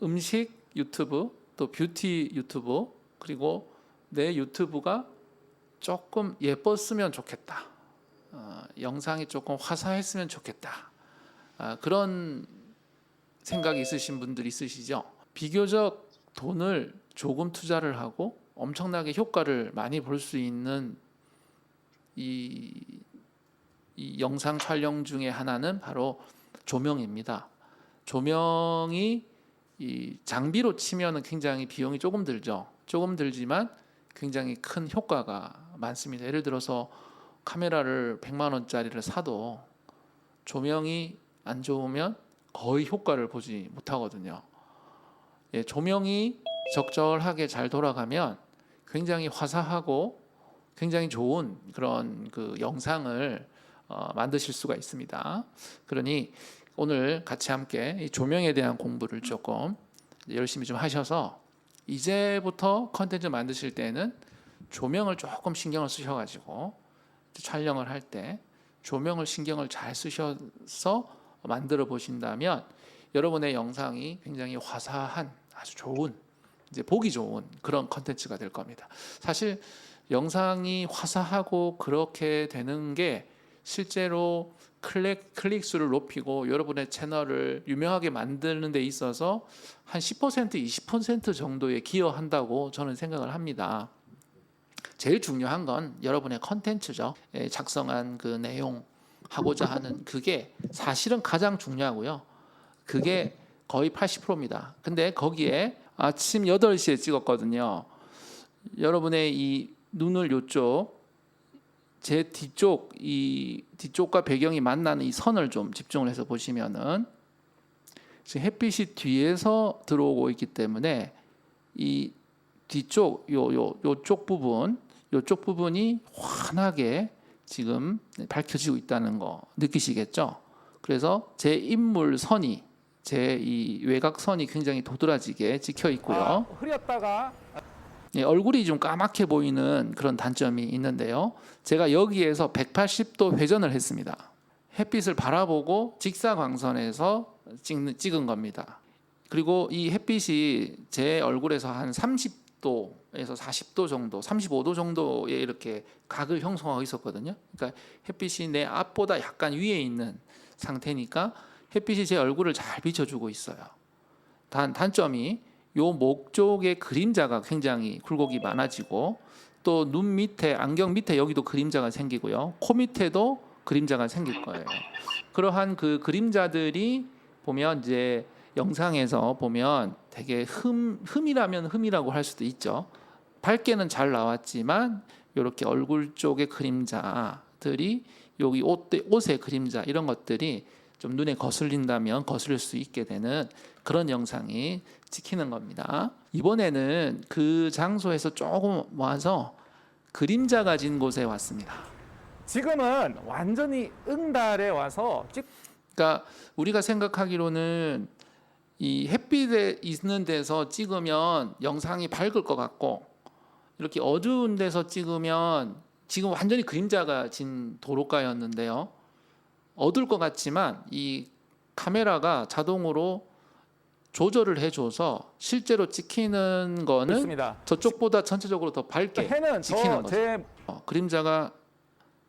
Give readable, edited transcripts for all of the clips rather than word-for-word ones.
음식 유튜브, 또 뷰티 유튜브, 그리고 내 유튜브가 조금 예뻤으면 좋겠다. 영상이 조금 화사했으면 좋겠다. 그런 생각이 있으신 분들 있으시죠? 비교적 돈을 조금 투자를 하고 엄청나게 효과를 많이 볼 수 있는 이 영상 촬영 중에 하나는 바로 조명입니다. 조명이 이 장비로 치면은 굉장히 비용이 조금 들죠. 조금 들지만 굉장히 큰 효과가 많습니다. 예를 들어서 카메라를 100만 원짜리를 사도 조명이 안 좋으면 거의 효과를 보지 못하거든요. 조명이 적절하게 잘 돌아가면 굉장히 화사하고 굉장히 좋은 그런 그 영상을 만드실 수가 있습니다. 그러니 오늘 같이 함께 이 조명에 대한 공부를 조금 열심히 좀 하셔서 이제부터 컨텐츠 만드실 때는 조명을 조금 신경을 쓰셔가지고 촬영을 할 때 조명을 신경을 잘 쓰셔서 만들어 보신다면 여러분의 영상이 굉장히 화사한 아주 좋은 이제 보기 좋은 그런 컨텐츠가 될 겁니다. 사실 영상이 화사하고 그렇게 되는 게 실제로 클릭 수를 높이고 여러분의 채널을 유명하게 만드는 데 있어서 한 10% 20% 정도에 기여한다고 저는 생각을 합니다. 제일 중요한 건 여러분의 컨텐츠죠. 작성한 그 내용 하고자 하는 그게 사실은 가장 중요하고요. 그게 거의 80%입니다. 근데 거기에 아침 8시에 찍었거든요. 여러분의 이 눈을 요쪽 제 뒤쪽 이 뒤쪽과 배경이 만나는 이 선을 좀 집중을 해서 보시면은 지금 햇빛이 뒤에서 들어오고 있기 때문에 이 뒤쪽 요쪽 부분이 환하게 지금 밝혀지고 있다는 거 느끼시겠죠? 그래서 제 인물 선이 제 이 외곽선이 굉장히 도드라지게 찍혀 있고요. 흐렸다가 얼굴이 좀 까맣게 보이는 그런 단점이 있는데요. 제가 여기에서 180도 회전을 했습니다. 햇빛을 바라보고 직사광선에서 찍은 겁니다. 그리고 이 햇빛이 제 얼굴에서 한 30도에서 40도 정도, 35도 정도에 이렇게 각을 형성하고 있었거든요. 그러니까 햇빛이 내 앞보다 약간 위에 있는 상태니까 햇빛이 제 얼굴을 잘 비춰주고 있어요. 단점이 요 목 쪽에 그림자가 굉장히 굴곡이 많아지고 또 눈 밑에 안경 밑에 여기도 그림자가 생기고요. 코 밑에도 그림자가 생길 거예요. 그러한 그 그림자들이 보면 이제 영상에서 보면 되게 흠이라면 흠이라고 할 수도 있죠. 밝게는 잘 나왔지만 이렇게 얼굴 쪽의 그림자들이 여기 옷의 그림자 이런 것들이 좀 눈에 거슬린다면 거슬릴 수 있게 되는 그런 영상이 찍히는 겁니다. 이번에는 그 장소에서 조금 와서 그림자가 진 곳에 왔습니다. 지금은 완전히 응달에 와서 그러니까 우리가 생각하기로는 이 햇빛에 있는 데서 찍으면 영상이 밝을 것 같고 이렇게 어두운 데서 찍으면 지금 완전히 그림자가 진 도로가였는데요. 어두울 것 같지만 이 카메라가 자동으로 조절을 해줘서 실제로 찍히는 거는 있습니다. 저쪽보다 전체적으로 더 밝게 해는 찍히는 거죠. 그림자가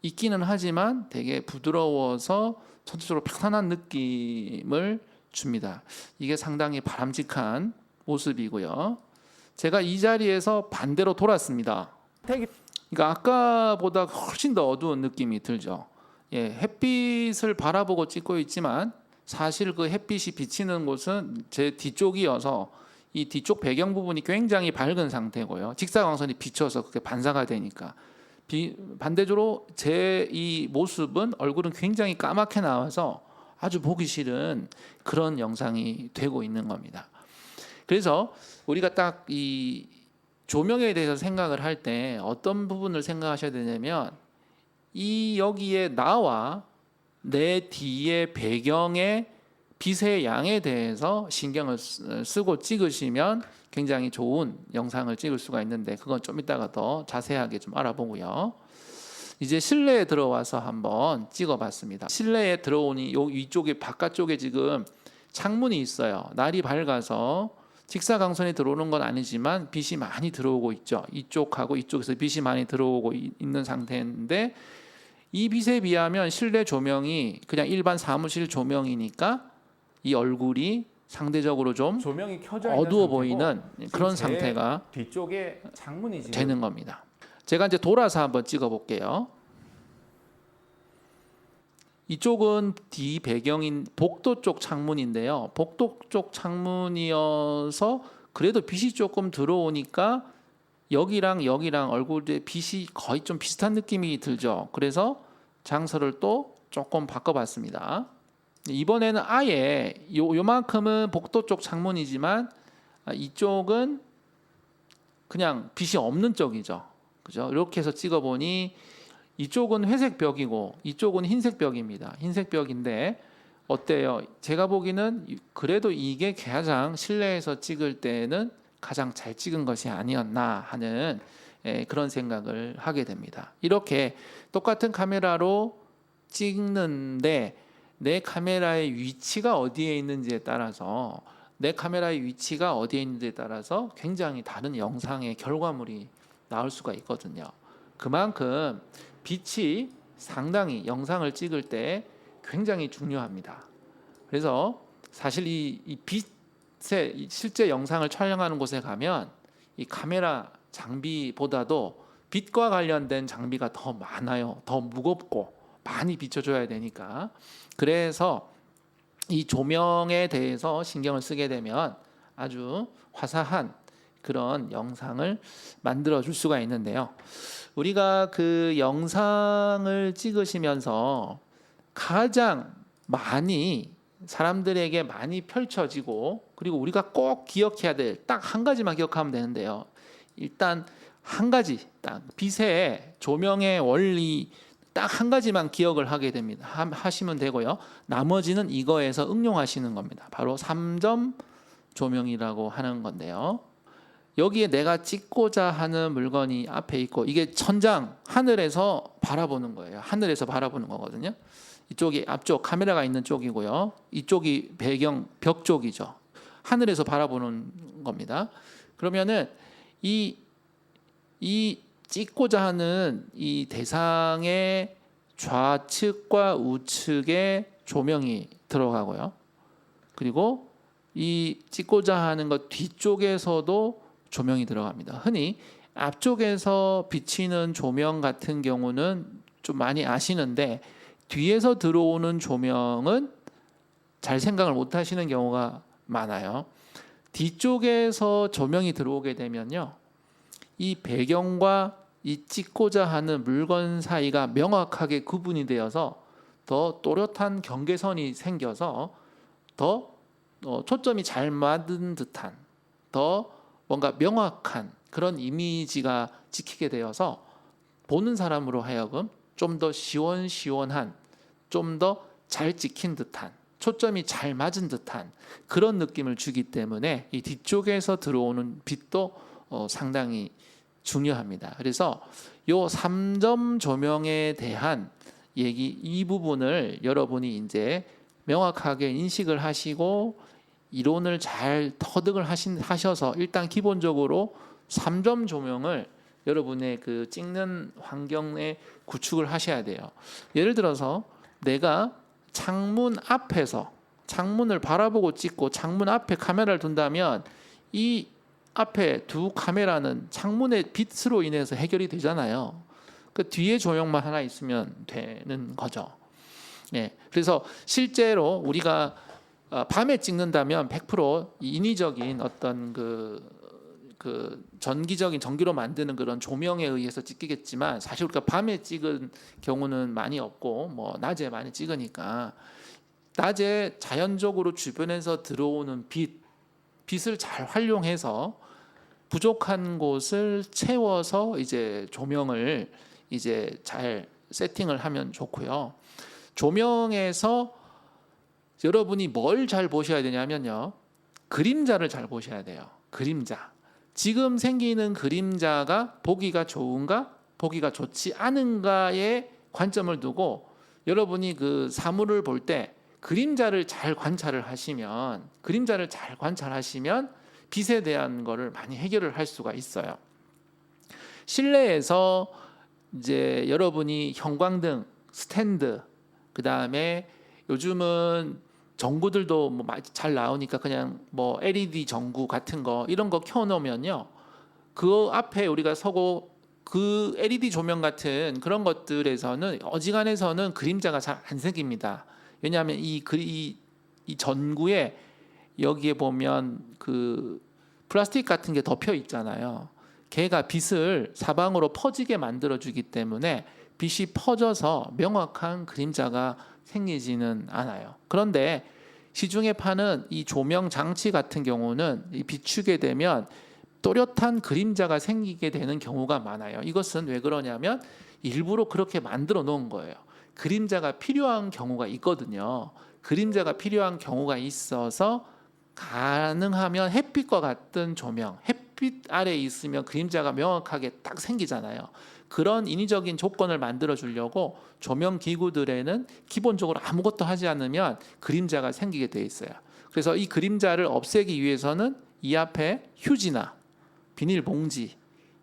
있기는 하지만 되게 부드러워서 전체적으로 편안한 느낌을 줍니다. 이게 상당히 바람직한 모습이고요. 제가 이 자리에서 반대로 돌았습니다. 그러니까 아까보다 훨씬 더 어두운 느낌이 들죠. 햇빛을 바라보고 찍고 있지만 사실 그 햇빛이 비치는 곳은 제 뒤쪽이어서 이 뒤쪽 배경 부분이 굉장히 밝은 상태고요. 직사광선이 비쳐서 그게 반사가 되니까 반대적으로 제 이 모습은 얼굴은 굉장히 까맣게 나와서 아주 보기 싫은 그런 영상이 되고 있는 겁니다. 그래서 우리가 딱 이 조명에 대해서 생각을 할 때 어떤 부분을 생각하셔야 되냐면 이 여기에 나와 내 뒤에 배경의 빛의 양에 대해서 신경을 쓰고 찍으시면 굉장히 좋은 영상을 찍을 수가 있는데 그건 좀 이따가 더 자세하게 좀 알아보고요. 이제 실내에 들어와서 한번 찍어봤습니다. 실내에 들어오니 요 위쪽에 바깥쪽에 지금 창문이 있어요. 날이 밝아서 직사광선이 들어오는 건 아니지만 빛이 많이 들어오고 있죠. 이쪽하고 이쪽에서 빛이 많이 들어오고 있는 상태인데 이 빛에 비하면 실내 조명이 그냥 일반 사무실 조명이니까 이 얼굴이 상대적으로 좀 조명이 켜져 있는 어두워 상태고 보이는 그런 제 상태가 뒤쪽에 창문이 지금 되는 겁니다. 제가 이제 돌아서 한번 찍어 볼게요. 이쪽은 뒤 배경인 복도 쪽 창문인데요. 복도 쪽 창문이어서 그래도 빛이 조금 들어오니까 여기랑 여기랑 얼굴에 빛이 거의 좀 비슷한 느낌이 들죠. 그래서 장소를 또 조금 바꿔봤습니다. 이번에는 아예 요만큼은 복도 쪽 창문이지만 이쪽은 그냥 빛이 없는 쪽이죠. 그죠? 이렇게 해서 찍어보니 이쪽은 회색 벽이고 이쪽은 흰색 벽입니다. 흰색 벽인데 어때요? 제가 보기는 그래도 이게 가장 실내에서 찍을 때는 가장 잘 찍은 것이 아니었나 하는 그런 생각을 하게 됩니다. 이렇게 똑같은 카메라로 찍는데 내 카메라의 위치가 어디에 있는지에 따라서 굉장히 다른 영상의 결과물이 나올 수가 있거든요. 그만큼 빛이 상당히 영상을 찍을 때 굉장히 중요합니다. 그래서 사실 이 빛의 실제 영상을 촬영하는 곳에 가면 이 카메라 장비보다도 빛과 관련된 장비가 더 많아요. 더 무겁고 많이 비춰줘야 되니까. 그래서 이 조명에 대해서 신경을 쓰게 되면 아주 화사한 그런 영상을 만들어 줄 수가 있는데요. 우리가 그 영상을 찍으시면서 가장 많이 사람들에게 많이 펼쳐지고 그리고 우리가 꼭 기억해야 될 딱 한 가지만 기억하면 되는데요. 일단 한 가지 딱 빛의 조명의 원리 딱 한 가지만 기억을 하게 됩니다. 하시면 되고요. 나머지는 이거에서 응용하시는 겁니다. 바로 3점 조명이라고 하는 건데요. 여기에 내가 찍고자 하는 물건이 앞에 있고 이게 천장 하늘에서 바라보는 거예요. 하늘에서 바라보는 거거든요. 이쪽이 앞쪽 카메라가 있는 쪽이고요. 이쪽이 배경 벽 쪽이죠. 하늘에서 바라보는 겁니다. 그러면은 이 찍고자 하는 이 대상의 좌측과 우측에 조명이 들어가고요. 그리고 이 찍고자 하는 것 뒤쪽에서도 조명이 들어갑니다. 흔히 앞쪽에서 비치는 조명 같은 경우는 좀 많이 아시는데 뒤에서 들어오는 조명은 잘 생각을 못 하시는 경우가 많아요. 뒤쪽에서 조명이 들어오게 되면요. 이 배경과 이 찍고자 하는 물건 사이가 명확하게 구분이 되어서 더 또렷한 경계선이 생겨서 더 초점이 잘 맞은 듯한 더 뭔가 명확한 그런 이미지가 찍히게 되어서 보는 사람으로 하여금 좀 더 시원시원한 좀 더 잘 찍힌 듯한 초점이 잘 맞은 듯한 그런 느낌을 주기 때문에 이 뒤쪽에서 들어오는 빛도 상당히 중요합니다. 그래서 요 3점 조명에 대한 얘기 이 부분을 여러분이 이제 명확하게 인식을 하시고 이론을 잘 터득을 하셔서 일단 기본적으로 3점 조명을 여러분의 그 찍는 환경에 구축을 하셔야 돼요. 예를 들어서 내가 창문 앞에서 창문을 바라보고 찍고 창문 앞에 카메라를 둔다면 이 앞에 두 카메라는 창문의 빛으로 인해서 해결이 되잖아요. 그 뒤에 조명만 하나 있으면 되는 거죠. 네, 그래서 실제로 우리가 밤에 찍는다면 100% 인위적인 어떤 그 전기적인 전기로 만드는 그런 조명에 의해서 찍히겠지만 사실 우리가 밤에 찍은 경우는 많이 없고 뭐 낮에 많이 찍으니까 낮에 자연적으로 주변에서 들어오는 빛을 잘 활용해서 부족한 곳을 채워서 이제 조명을 이제 잘 세팅을 하면 좋고요. 조명에서 여러분이 뭘 잘 보셔야 되냐면요. 그림자를 잘 보셔야 돼요. 그림자. 지금 생기는 그림자가 보기가 좋은가, 보기가 좋지 않은가에 관점을 두고 여러분이 그 사물을 볼 때 그림자를 잘 관찰하시면 빛에 대한 거를 많이 해결을 할 수가 있어요. 실내에서 이제 여러분이 형광등, 스탠드, 그 다음에 요즘은 전구들도 뭐 잘 나오니까 그냥 뭐 LED 전구 같은 거 이런 거 켜놓으면요, 그 앞에 우리가 서고 그 LED 조명 같은 그런 것들에서는 어지간해서는 그림자가 잘 안 생깁니다. 왜냐하면 이 전구에 여기에 보면 그 플라스틱 같은 게 덮여 있잖아요. 걔가 빛을 사방으로 퍼지게 만들어주기 때문에 빛이 퍼져서 명확한 그림자가 생기지는 않아요. 그런데 시중에 파는 이 조명 장치 같은 경우는 비추게 되면 또렷한 그림자가 생기게 되는 경우가 많아요. 이것은 왜 그러냐면 일부러 그렇게 만들어 놓은 거예요. 그림자가 필요한 경우가 있거든요. 그림자가 필요한 경우가 있어서 가능하면 햇빛과 같은 조명, 햇빛 아래에 있으면 그림자가 명확하게 딱 생기잖아요. 그런 인위적인 조건을 만들어 주려고 조명 기구들에는 기본적으로 아무것도 하지 않으면 그림자가 생기게 돼 있어요. 그래서 이 그림자를 없애기 위해서는 이 앞에 휴지나 비닐봉지,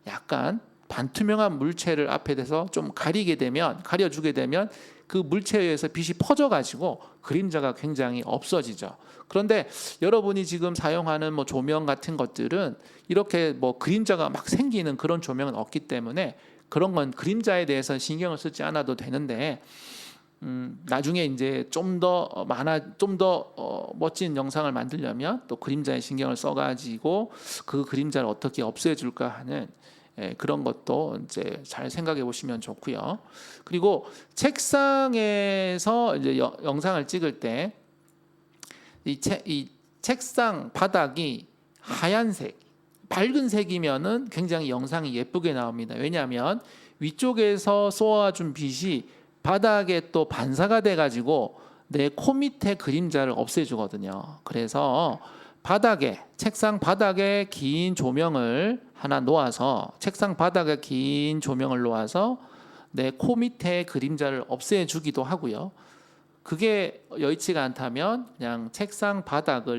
약간 반투명한 물체를 앞에 대서 좀 가려주게 되면 그 물체에 의해서 빛이 퍼져가지고 그림자가 굉장히 없어지죠. 그런데 여러분이 지금 사용하는 뭐 조명 같은 것들은 이렇게 뭐 그림자가 막 생기는 그런 조명은 없기 때문에 그런 건 그림자에 대해서 신경을 쓰지 않아도 되는데, 나중에 이제 좀 더 멋진 영상을 만들려면 또 그림자에 신경을 써가지고 그 그림자를 어떻게 없애줄까 하는 그런 것도 이제 잘 생각해 보시면 좋고요. 그리고 책상에서 이제 영상을 찍을 때 이 책상 바닥이 하얀색, 밝은 색이면은 굉장히 영상이 예쁘게 나옵니다. 왜냐하면 위쪽에서 쏘아준 빛이 바닥에 또 반사가 돼가지고 내 코 밑에 그림자를 없애주거든요. 그래서 책상 바닥에 긴 조명을 하나 놓아서, 책상 바닥에 긴 조명을 놓아서 내 코 밑에 그림자를 없애주기도 하고요. 그게 여의치가 않다면 그냥 책상을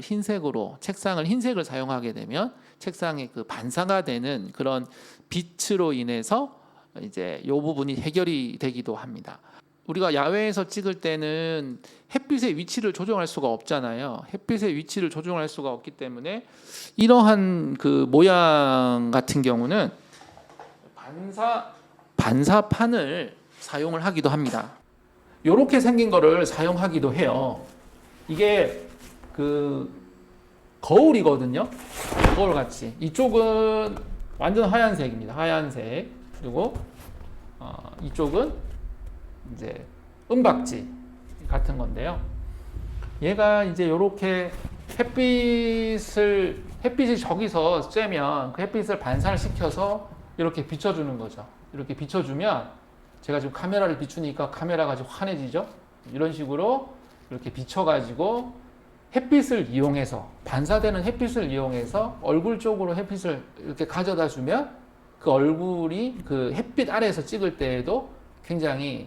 흰색을 사용하게 되면 책상에 그 반사가 되는 그런 빛으로 인해서 이제 이 부분이 해결이 되기도 합니다. 우리가 야외에서 찍을 때는 햇빛의 위치를 조정할 수가 없잖아요. 햇빛의 위치를 조정할 수가 없기 때문에 이러한 그 모양 같은 경우는 반사판을 사용을 하기도 합니다. 이렇게 생긴 거를 사용하기도 해요. 이게 그 거울이거든요. 거울 같이. 이쪽은 완전 하얀색입니다. 하얀색. 그리고 이쪽은 이제 은박지 같은 건데요. 얘가 이제 이렇게 햇빛이 저기서 쬐면 그 햇빛을 반사를 시켜서 이렇게 비춰주는 거죠. 이렇게 비춰주면, 제가 지금 카메라를 비추니까 카메라가 좀 환해지죠. 이런 식으로 이렇게 비춰가지고 햇빛을 이용해서, 반사되는 햇빛을 이용해서 얼굴 쪽으로 햇빛을 이렇게 가져다 주면 그 얼굴이 그 햇빛 아래에서 찍을 때에도 굉장히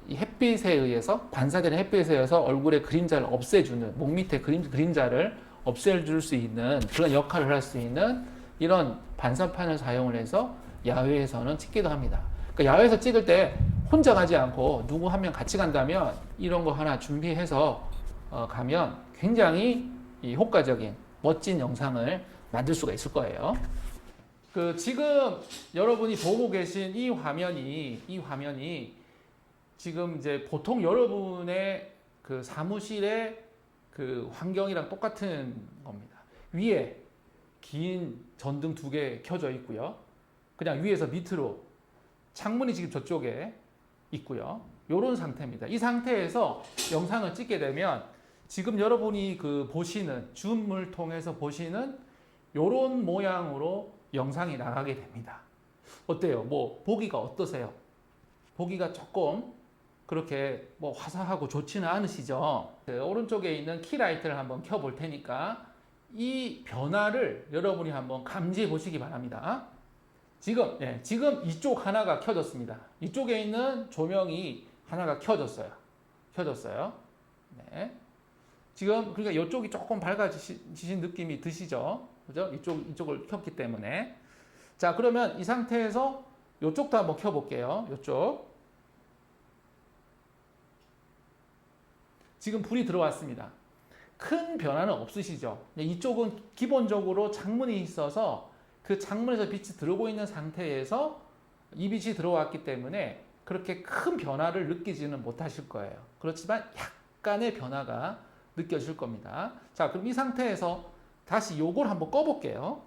이 햇빛에 의해서, 반사되는 햇빛에 의해서 얼굴의 그림자를 없애주는, 목 밑에 그림자를 없애줄 수 있는 그런 역할을 할 수 있는 이런 반사판을 사용을 해서 야외에서는 찍기도 합니다. 그러니까 야외에서 찍을 때 혼자 가지 않고 누구 한 명 같이 간다면 이런 거 하나 준비해서 가면 굉장히 효과적인 멋진 영상을 만들 수가 있을 거예요. 지금 여러분이 보고 계신 이 화면이 지금 이제 보통 여러분의 그 사무실의 그 환경이랑 똑같은 겁니다. 위에 긴 전등 2개 켜져 있고요. 그냥 위에서 밑으로 창문이 지금 저쪽에 있고요. 이런 상태입니다. 이 상태에서 영상을 찍게 되면 지금 여러분이 보시는, 줌을 통해서 보시는 이런 모양으로 영상이 나가게 됩니다. 어때요? 뭐 보기가 어떠세요? 보기가 조금 그렇게 뭐 화사하고 좋지는 않으시죠? 오른쪽에 있는 키라이트를 한번 켜볼 테니까 이 변화를 여러분이 한번 감지해 보시기 바랍니다. 지금 이쪽 하나가 켜졌습니다. 이쪽에 있는 조명이 하나가 켜졌어요. 네. 지금 그러니까 이쪽이 조금 밝아지신 느낌이 드시죠? 그죠? 이쪽을 켰기 때문에. 자, 그러면 이 상태에서 이쪽도 한번 켜볼게요. 이쪽. 지금 불이 들어왔습니다. 큰 변화는 없으시죠? 이쪽은 기본적으로 창문이 있어서 그 창문에서 빛이 들어오고 있는 상태에서 이 빛이 들어왔기 때문에 그렇게 큰 변화를 느끼지는 못하실 거예요. 그렇지만 약간의 변화가 느껴질 겁니다. 자, 그럼 이 상태에서 다시 요걸 한번 꺼볼게요.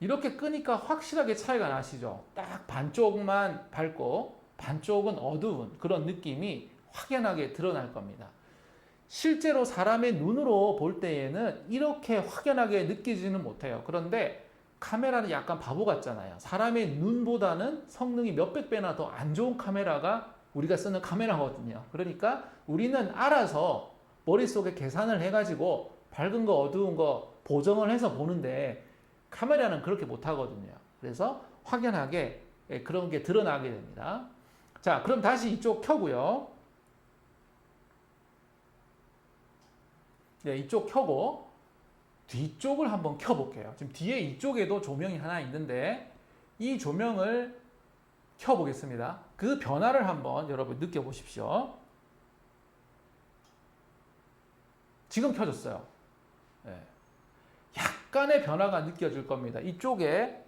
이렇게 끄니까 확실하게 차이가 나시죠? 딱 반쪽만 밝고 반쪽은 어두운 그런 느낌이 확연하게 드러날 겁니다. 실제로 사람의 눈으로 볼 때에는 이렇게 확연하게 느끼지는 못해요. 그런데 카메라는 약간 바보 같잖아요. 사람의 눈보다는 성능이 몇백 배나 더 안 좋은 카메라가 우리가 쓰는 카메라거든요. 그러니까 우리는 알아서 머릿속에 계산을 해가지고 밝은 거 어두운 거 보정을 해서 보는데 카메라는 그렇게 못하거든요. 그래서 확연하게 그런 게 드러나게 됩니다. 자, 그럼 다시 이쪽 켜고요. 네, 이쪽 켜고 뒤쪽을 한번 켜볼게요. 지금 뒤에 이쪽에도 조명이 하나 있는데 이 조명을 켜보겠습니다. 그 변화를 한번 여러분 느껴보십시오. 지금 켜졌어요. 네. 약간의 변화가 느껴질 겁니다. 이쪽에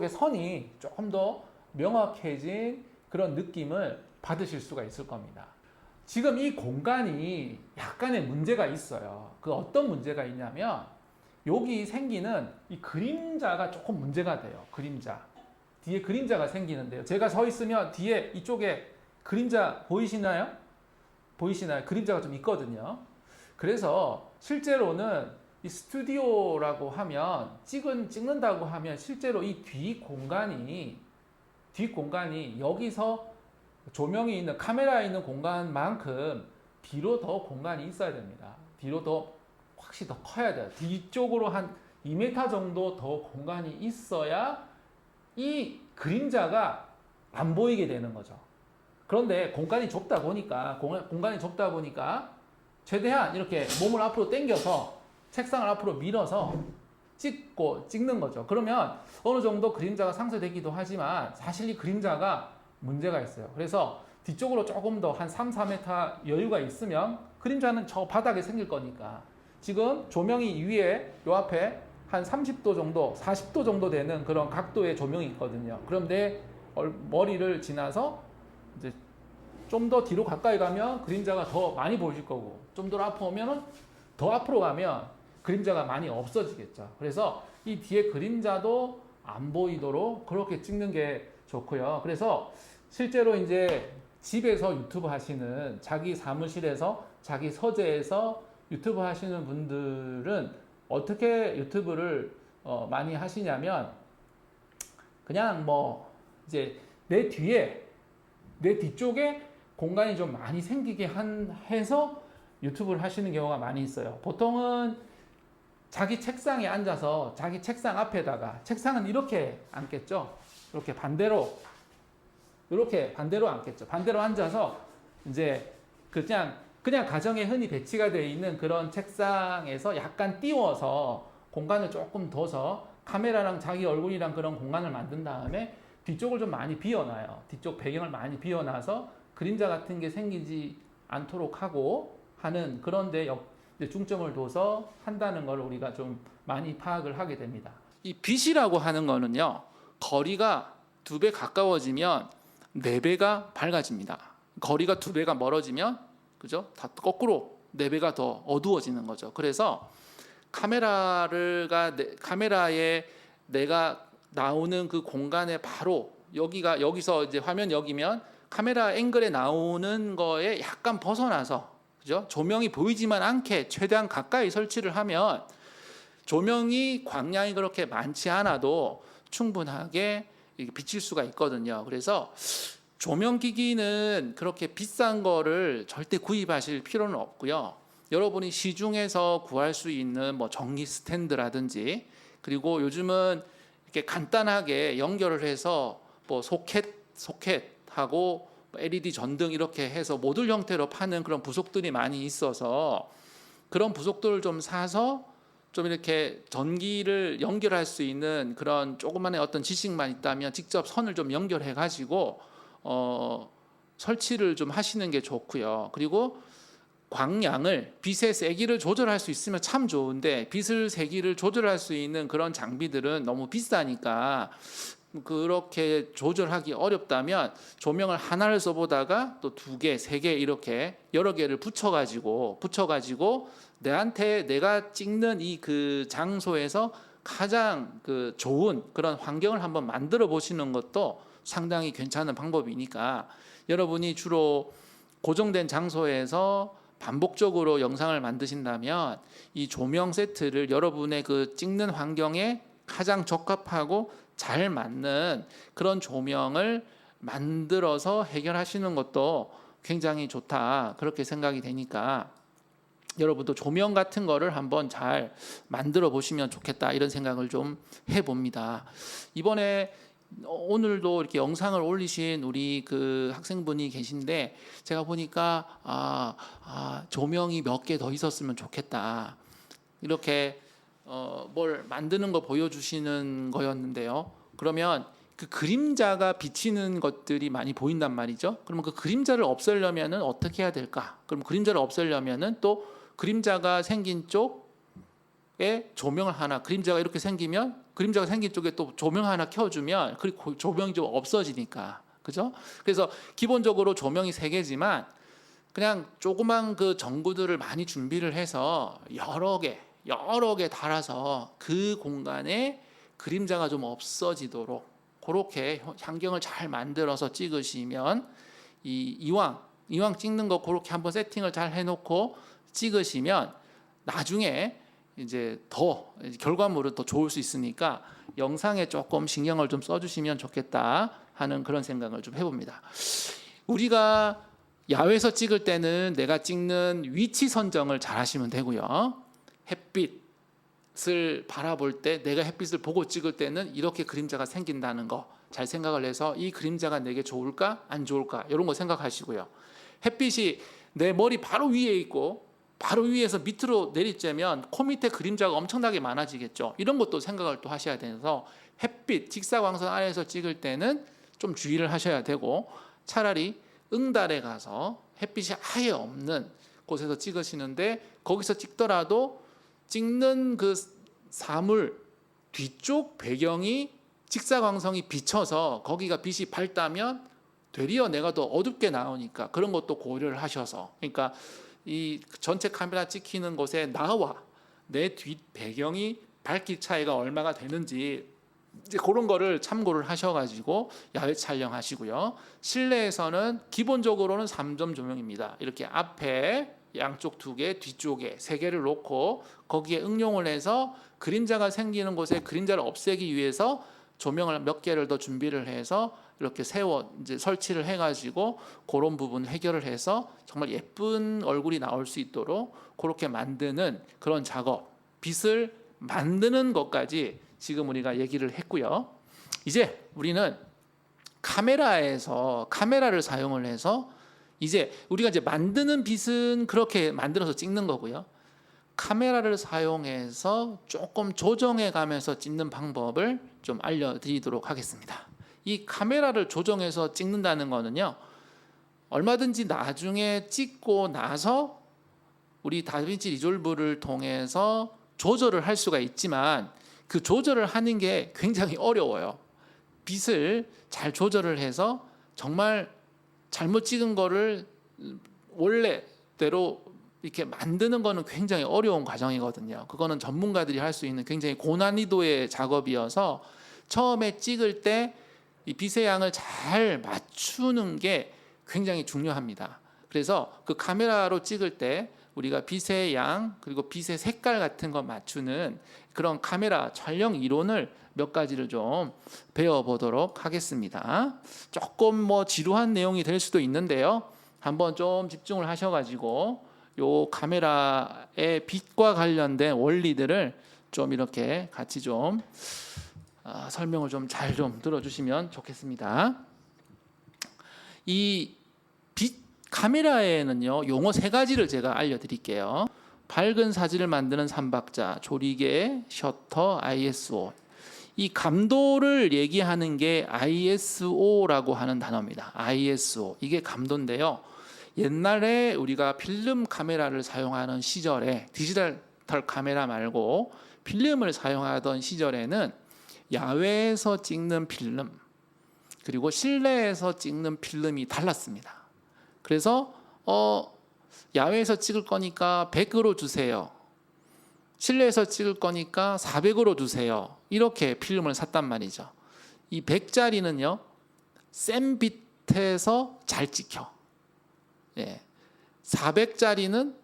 선이 조금 더 명확해진 그런 느낌을 받으실 수가 있을 겁니다. 지금 이 공간이 약간의 문제가 있어요. 그 어떤 문제가 있냐면 여기 생기는 이 그림자가 조금 문제가 돼요. 그림자. 뒤에 그림자가 생기는데요. 제가 서 있으면 뒤에 이쪽에 그림자 보이시나요? 보이시나요? 그림자가 좀 있거든요. 그래서 실제로는 이 스튜디오라고 하면 찍는다고 하면 실제로 이 뒷공간이 여기서 조명이 있는 카메라에 있는 공간만큼 뒤로 더 공간이 있어야 됩니다. 뒤로 더 확실히 더 커야 돼요. 뒤쪽으로 한 2m 정도 더 공간이 있어야 이 그림자가 안 보이게 되는 거죠. 그런데 공간이 좁다 보니까 최대한 이렇게 몸을 앞으로 당겨서 책상을 앞으로 밀어서 찍는 거죠. 그러면 어느 정도 그림자가 상쇄되기도 하지만 사실 이 그림자가 문제가 있어요. 그래서 뒤쪽으로 조금 더 한 3, 4m 여유가 있으면 그림자는 저 바닥에 생길 거니까 지금 조명이 위에 요 앞에 한 30도 정도, 40도 정도 되는 그런 각도의 조명이 있거든요. 그럼 내 머리를 지나서 이제 좀 더 뒤로 가까이 가면 그림자가 더 많이 보이실 거고 좀 더 앞으로 오면은 더 앞으로 가면 그림자가 많이 없어지겠죠. 그래서 이 뒤에 그림자도 안 보이도록 그렇게 찍는 게 좋고요. 그래서 실제로 이제 집에서 유튜브 하시는 자기 사무실에서 자기 서재에서 유튜브 하시는 분들은 어떻게 유튜브를 많이 하시냐면 그냥 뭐 이제 내 뒤쪽에 공간이 좀 많이 생기게 해서 유튜브를 하시는 경우가 많이 있어요. 보통은 자기 책상에 앉아서 자기 책상 앞에다가 책상은 이렇게 앉겠죠. 이렇게 반대로 앉겠죠. 반대로 앉아서 이제 그냥 가정에 흔히 배치가 되어 있는 그런 책상에서 약간 띄워서 공간을 조금 둬서 카메라랑 자기 얼굴이랑 그런 공간을 만든 다음에 뒤쪽을 좀 많이 비워놔요. 뒤쪽 배경을 많이 비워놔서 그림자 같은 게 생기지 않도록 하고 하는 그런 데 중점을 둬서 한다는 걸 우리가 좀 많이 파악을 하게 됩니다. 이 빛이라고 하는 거는요. 거리가 2배 가까워지면 4배가 밝아집니다. 거리가 2배가 멀어지면 그죠? 다 거꾸로 4배가 더 어두워지는 거죠. 그래서 카메라에 내가 나오는 그 공간에 바로 여기서 이제 화면 여기면 카메라 앵글에 나오는 거에 약간 벗어나서 그죠? 조명이 보이지만 않게 최대한 가까이 설치를 하면 조명이 광량이 그렇게 많지 않아도 충분하게 비칠 수가 있거든요. 그래서 조명기기는 그렇게 비싼 거를 절대 구입하실 필요는 없고요. 여러분이 시중에서 구할 수 있는 뭐 전기 스탠드라든지 그리고 요즘은 이렇게 간단하게 연결을 해서 뭐 소켓하고 LED 전등 이렇게 해서 모듈 형태로 파는 그런 부속들이 많이 있어서 그런 부속들을 좀 사서 좀 이렇게 전기를 연결할 수 있는 그런 조그만의 어떤 지식만 있다면 직접 선을 좀 연결해 가지고 설치를 좀 하시는 게 좋고요. 그리고 광량을 빛의 세기를 조절할 수 있으면 참 좋은데 빛을 세기를 조절할 수 있는 그런 장비들은 너무 비싸니까 그렇게 조절하기 어렵다면 조명을 하나를 써보다가 또 2개, 3개 이렇게 여러 개를 붙여가지고 내한테 내가 찍는 이 그 장소에서 가장 그 좋은 그런 환경을 한번 만들어 보시는 것도 상당히 괜찮은 방법이니까 여러분이 주로 고정된 장소에서 반복적으로 영상을 만드신다면 이 조명 세트를 여러분의 그 찍는 환경에 가장 적합하고 잘 맞는 그런 조명을 만들어서 해결하시는 것도 굉장히 좋다 그렇게 생각이 되니까 여러분도 조명 같은 거를 한번 잘 만들어 보시면 좋겠다 이런 생각을 좀 해봅니다. 이번에 오늘도 이렇게 영상을 올리신 우리 그 학생분이 계신데 제가 보니까 조명이 몇 개 더 있었으면 좋겠다 이렇게 뭘 만드는 거 보여주시는 거였는데요. 그러면 그 그림자가 비치는 것들이 많이 보인단 말이죠. 그러면 그 그림자를 없애려면은 어떻게 해야 될까? 그럼 그림자를 없애려면은 또 그림자가 생긴 쪽에 조명을 하나, 그림자가 이렇게 생기면 그림자가 생긴 쪽에 또 조명 하나 켜주면 그 조명이 좀 없어지니까, 그죠? 그래서 기본적으로 조명이 3개지만 그냥 조그만 그 전구들을 많이 준비를 해서 여러 개 달아서 그 공간에 그림자가 좀 없어지도록 그렇게 환경을 잘 만들어서 찍으시면 이왕 찍는 거 그렇게 한번 세팅을 잘 해놓고 찍으시면 나중에 이제 더 결과물은 더 좋을 수 있으니까 영상에 조금 신경을 좀 써주시면 좋겠다 하는 그런 생각을 좀 해봅니다. 우리가 야외에서 찍을 때는 내가 찍는 위치 선정을 잘 하시면 되고요. 햇빛을 바라볼 때 내가 햇빛을 보고 찍을 때는 이렇게 그림자가 생긴다는 거 잘 생각을 해서 이 그림자가 내게 좋을까 안 좋을까 이런 거 생각하시고요. 햇빛이 내 머리 바로 위에 있고 바로 위에서 밑으로 내리쬐면 코 밑에 그림자가 엄청나게 많아지겠죠. 이런 것도 생각을 또 하셔야 돼서 햇빛 직사광선 아래에서 찍을 때는 좀 주의를 하셔야 되고 차라리 응달에 가서 햇빛이 아예 없는 곳에서 찍으시는데 거기서 찍더라도 찍는 그 사물 뒤쪽 배경이 직사광선이 비쳐서 거기가 빛이 밝다면 되리어 내가 더 어둡게 나오니까 그런 것도 고려를 하셔서 그러니까 이 전체 카메라 찍히는 곳에 나와 내 뒷 배경이 밝기 차이가 얼마가 되는지 이제 그런 거를 참고를 하셔가지고 야외 촬영하시고요. 실내에서는 기본적으로는 3점 조명입니다. 이렇게 앞에 양쪽 2개, 뒤쪽에 3개를 놓고 거기에 응용을 해서 그림자가 생기는 곳에 그림자를 없애기 위해서 조명을 몇 개를 더 준비를 해서 이렇게 세워 이제 설치를 해가지고 그런 부분 해결을 해서 정말 예쁜 얼굴이 나올 수 있도록 그렇게 만드는 그런 작업, 빛을 만드는 것까지 지금 우리가 얘기를 했고요. 이제 우리는 카메라를 사용을 해서 이제 우리가 이제 만드는 빛은 그렇게 만들어서 찍는 거고요. 카메라를 사용해서 조금 조정해 가면서 찍는 방법을 좀 알려드리도록 하겠습니다. 이 카메라를 조정해서 찍는다는 거는요, 얼마든지 나중에 찍고 나서 우리 다빈치 리졸브를 통해서 조절을 할 수가 있지만 그 조절을 하는 게 굉장히 어려워요. 빛을 잘 조절을 해서 정말 잘못 찍은 거를 원래대로 이렇게 만드는 거는 굉장히 어려운 과정이거든요. 그거는 전문가들이 할 수 있는 굉장히 고난이도의 작업이어서 처음에 찍을 때 이 빛의 양을 잘 맞추는 게 굉장히 중요합니다. 그래서 그 카메라로 찍을 때 우리가 빛의 양 그리고 빛의 색깔 같은 거 맞추는 그런 카메라 촬영 이론을 몇 가지를 좀 배워보도록 하겠습니다. 조금 뭐 지루한 내용이 될 수도 있는데요. 한번 좀 집중을 하셔가지고 요 카메라의 빛과 관련된 원리들을 좀 이렇게 같이 좀 설명을 좀 잘 좀 들어주시면 좋겠습니다. 이 카메라에는요 용어 3가지를 제가 알려드릴게요. 밝은 사진을 만드는 삼박자, 조리개, 셔터, ISO. 이 감도를 얘기하는 게 ISO라고 하는 단어입니다. ISO. 이게 감도인데요. 옛날에 우리가 필름 카메라를 사용하는 시절에 디지털 카메라 말고 필름을 사용하던 시절에는 야외에서 찍는 필름 그리고 실내에서 찍는 필름이 달랐습니다. 그래서 야외에서 찍을 거니까 100으로 주세요. 실내에서 찍을 거니까 400으로 주세요. 이렇게 필름을 샀단 말이죠. 이 100짜리는요. 센 빛에서 잘 찍혀. 400짜리는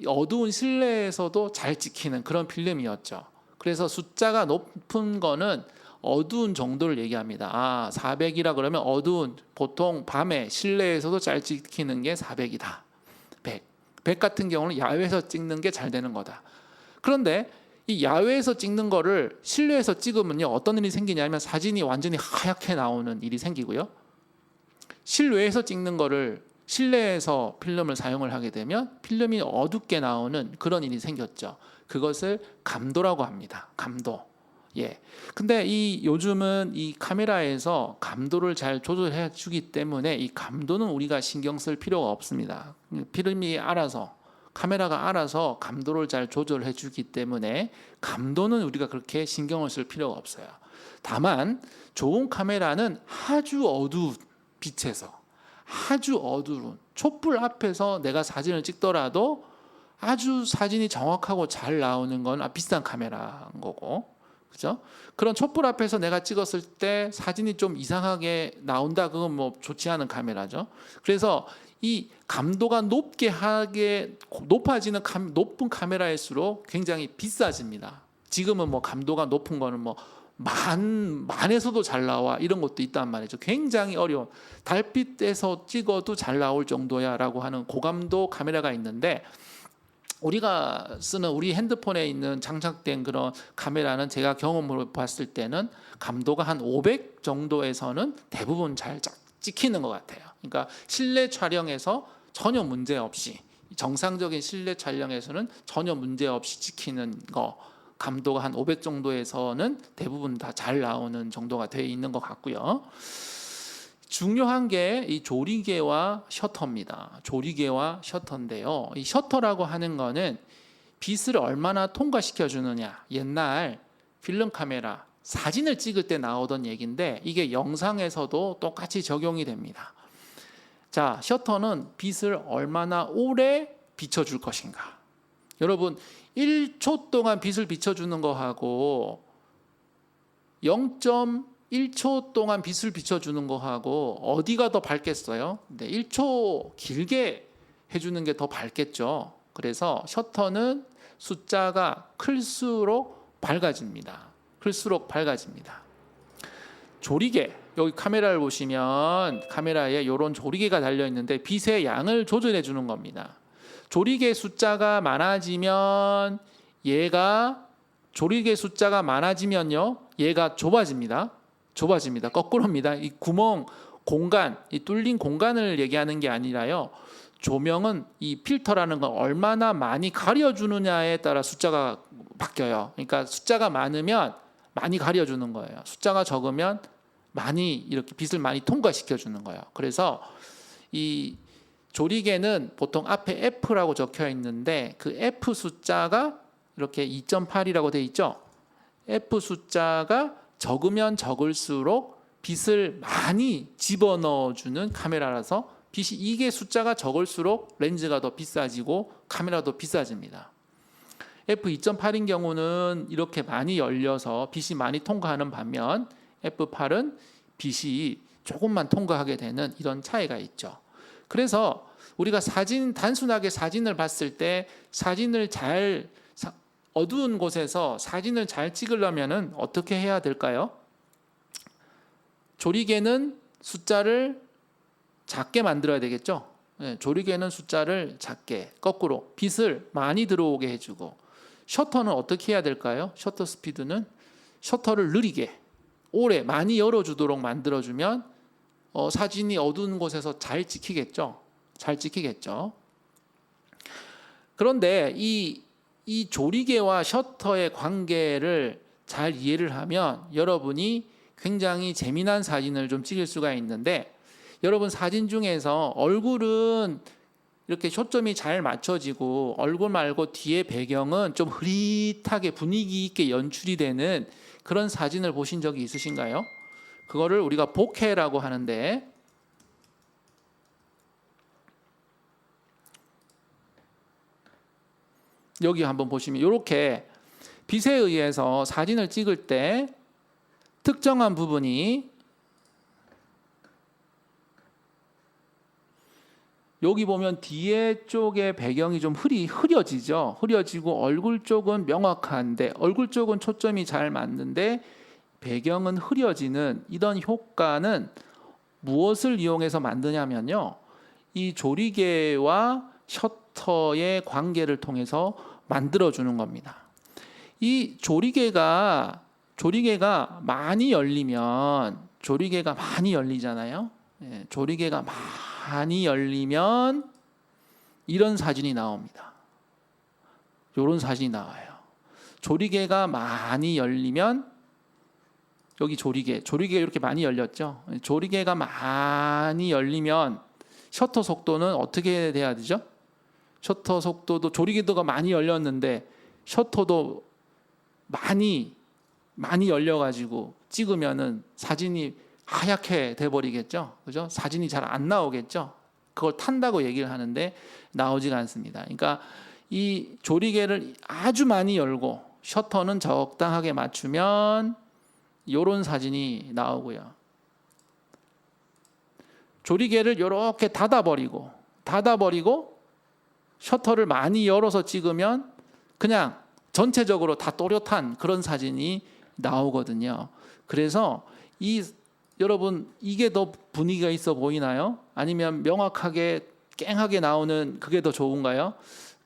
어두운 실내에서도 잘 찍히는 그런 필름이었죠. 그래서 숫자가 높은 거는 어두운 정도를 얘기합니다. 400이라 그러면 어두운 보통 밤에 실내에서도 잘 찍히는 게 400이다. 100 같은 경우는 야외에서 찍는 게 잘 되는 거다. 그런데 이 야외에서 찍는 거를 실내에서 찍으면요 어떤 일이 생기냐면 사진이 완전히 하얗게 나오는 일이 생기고요. 실외에서 찍는 거를 실내에서 필름을 사용을 하게 되면 필름이 어둡게 나오는 그런 일이 생겼죠. 그것을 감도라고 합니다. 감도. 근데 요즘은 이 카메라에서 감도를 잘 조절해 주기 때문에 이 감도는 우리가 신경 쓸 필요가 없습니다. 필름이 알아서 카메라가 알아서 감도를 잘 조절해 주기 때문에 감도는 우리가 그렇게 신경을 쓸 필요가 없어요. 다만 좋은 카메라는 아주 어두운 빛에서 아주 어두운 촛불 앞에서 내가 사진을 찍더라도 아주 사진이 정확하고 잘 나오는 건 비싼 카메라인 거고, 그죠? 그런 촛불 앞에서 내가 찍었을 때 사진이 좀 이상하게 나온다, 그건 뭐 좋지 않은 카메라죠. 그래서 이 감도가 높아지는 높은 카메라일수록 굉장히 비싸집니다. 지금은 뭐 감도가 높은 거는 뭐 만에서도 잘 나와 이런 것도 있단 말이죠. 굉장히 어려운 달빛에서 찍어도 잘 나올 정도야라고 하는 고감도 카메라가 있는데 우리가 쓰는 우리 핸드폰에 있는 장착된 그런 카메라는 제가 경험으로 봤을 때는 감도가 한 500 정도에서는 대부분 잘 찍히는 것 같아요. 그러니까 실내 촬영에서 전혀 문제 없이 정상적인 실내 촬영에서는 전혀 문제 없이 찍히는 거 감도가 한 500 정도에서는 대부분 다 잘 나오는 정도가 되어 있는 것 같고요. 중요한 게 이 조리개와 셔터입니다. 조리개와 셔터인데요. 이 셔터라고 하는 거는 빛을 얼마나 통과시켜 주느냐. 옛날 필름 카메라 사진을 찍을 때 나오던 얘기인데 이게 영상에서도 똑같이 적용이 됩니다. 자, 셔터는 빛을 얼마나 오래 비춰줄 것인가. 여러분 1초 동안 빛을 비춰주는 거하고 0.1초 동안 빛을 비춰주는 거하고 어디가 더 밝겠어요? 1초 길게 해주는 게 더 밝겠죠. 그래서 셔터는 숫자가 클수록 밝아집니다. 조리개, 여기 카메라를 보시면 카메라에 이런 조리개가 달려 있는데 빛의 양을 조절해 주는 겁니다. 조리개 숫자가 많아지면 조리개 숫자가 많아지면요 얘가 좁아집니다. 거꾸로입니다. 이 구멍 공간, 이 뚫린 공간을 얘기하는 게 아니라요. 조명은 이 필터라는 건 얼마나 많이 가려주느냐에 따라 숫자가 바뀌어요. 그러니까 숫자가 많으면 많이 가려주는 거예요. 숫자가 적으면 많이 이렇게 빛을 많이 통과시켜 주는 거예요. 그래서 이 조리개는 보통 앞에 F라고 적혀 있는데 그 F 숫자가 이렇게 2.8이라고 돼 있죠. F 숫자가 적으면 적을수록 빛을 많이 집어넣어 주는 카메라라서 빛이 이게 숫자가 적을수록 렌즈가 더 비싸지고 카메라도 비싸집니다. F2.8인 경우는 이렇게 많이 열려서 빛이 많이 통과하는 반면 F8은 빛이 조금만 통과하게 되는 이런 차이가 있죠. 그래서 우리가 단순하게 사진을 봤을 때 어두운 곳에서 사진을 잘 찍으려면 어떻게 해야 될까요? 조리개는 숫자를 작게 만들어야 되겠죠. 조리개는 숫자를 작게, 거꾸로 빛을 많이 들어오게 해주고, 셔터는 어떻게 해야 될까요? 셔터 스피드는 셔터를 느리게 오래 많이 열어주도록 만들어주면 사진이 어두운 곳에서 잘 찍히겠죠. 잘 찍히겠죠. 그런데 이 조리개와 셔터의 관계를 잘 이해를 하면 여러분이 굉장히 재미난 사진을 좀 찍을 수가 있는데, 여러분 사진 중에서 얼굴은 이렇게 초점이 잘 맞춰지고 얼굴 말고 뒤에 배경은 좀 흐릿하게 분위기 있게 연출이 되는 그런 사진을 보신 적이 있으신가요? 그거를 우리가 보케라고 하는데, 여기 한번 보시면 이렇게 빛에 의해서 사진을 찍을 때 특정한 부분이, 여기 보면 뒤에 쪽의 배경이 좀 흐려지죠. 흐려지고 얼굴 쪽은 명확한데, 얼굴 쪽은 초점이 잘 맞는데 배경은 흐려지는 이런 효과는 무엇을 이용해서 만드냐면요, 이 조리개와 셔터의 관계를 통해서 만들어주는 겁니다. 이 조리개가 많이 열리면, 조리개가 많이 열리잖아요. 조리개가 많이 열리면 이런 사진이 나옵니다. 이런 사진이 나와요. 조리개가 많이 열리면, 여기 조리개가 이렇게 많이 열렸죠. 조리개가 많이 열리면 셔터 속도는 어떻게 돼야 되죠? 셔터 속도도, 조리개도가 많이 열렸는데 셔터도 많이 열려가지고 찍으면은 사진이 하얗게 돼버리겠죠. 그죠? 사진이 잘 안 나오겠죠. 그걸 탄다고 얘기를 하는데 나오지가 않습니다. 그러니까 이 조리개를 아주 많이 열고 셔터는 적당하게 맞추면 이런 사진이 나오고요. 조리개를 이렇게 닫아버리고 셔터를 많이 열어서 찍으면 그냥 전체적으로 다 또렷한 그런 사진이 나오거든요. 그래서 여러분, 이게 더 분위기가 있어 보이나요? 아니면 명확하게 깽하게 나오는 그게 더 좋은가요?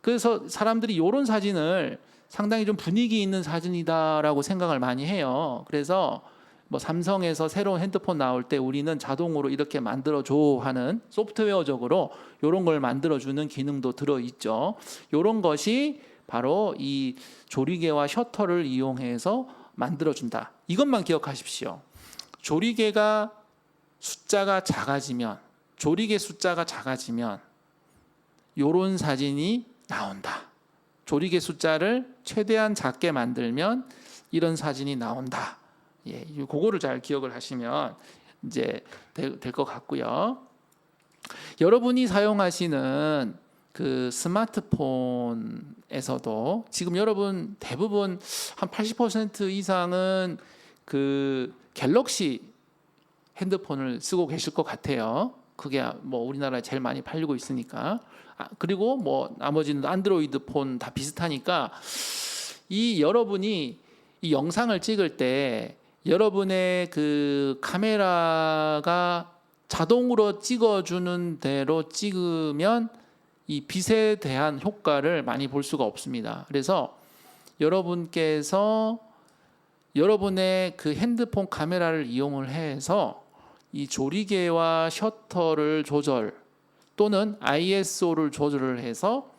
그래서 사람들이 이런 사진을 상당히 좀 분위기 있는 사진이다라고 생각을 많이 해요. 그래서 뭐 삼성에서 새로운 핸드폰 나올 때 우리는 자동으로 이렇게 만들어줘 하는, 소프트웨어적으로 이런 걸 만들어주는 기능도 들어있죠. 이런 것이 바로 이 조리개와 셔터를 이용해서 만들어준다. 이것만 기억하십시오. 조리개가 숫자가 작아지면, 조리개 숫자가 작아지면 이런 사진이 나온다. 조리개 숫자를 최대한 작게 만들면 이런 사진이 나온다. 예, 그거를 잘 기억을 하시면 이제 될 것 같고요. 여러분이 사용하시는 그 스마트폰에서도 지금 여러분 대부분 한 80% 이상은 그 갤럭시 핸드폰을 쓰고 계실 것 같아요. 그게 뭐 우리나라에 제일 많이 팔리고 있으니까. 그리고 뭐 나머지는 안드로이드 폰 다 비슷하니까, 이 여러분이 이 영상을 찍을 때 여러분의 그 카메라가 자동으로 찍어주는 대로 찍으면 이 빛에 대한 효과를 많이 볼 수가 없습니다. 그래서 여러분께서 여러분의 그 핸드폰 카메라를 이용을 해서 이 조리개와 셔터를 조절, 또는 ISO를 조절을 해서,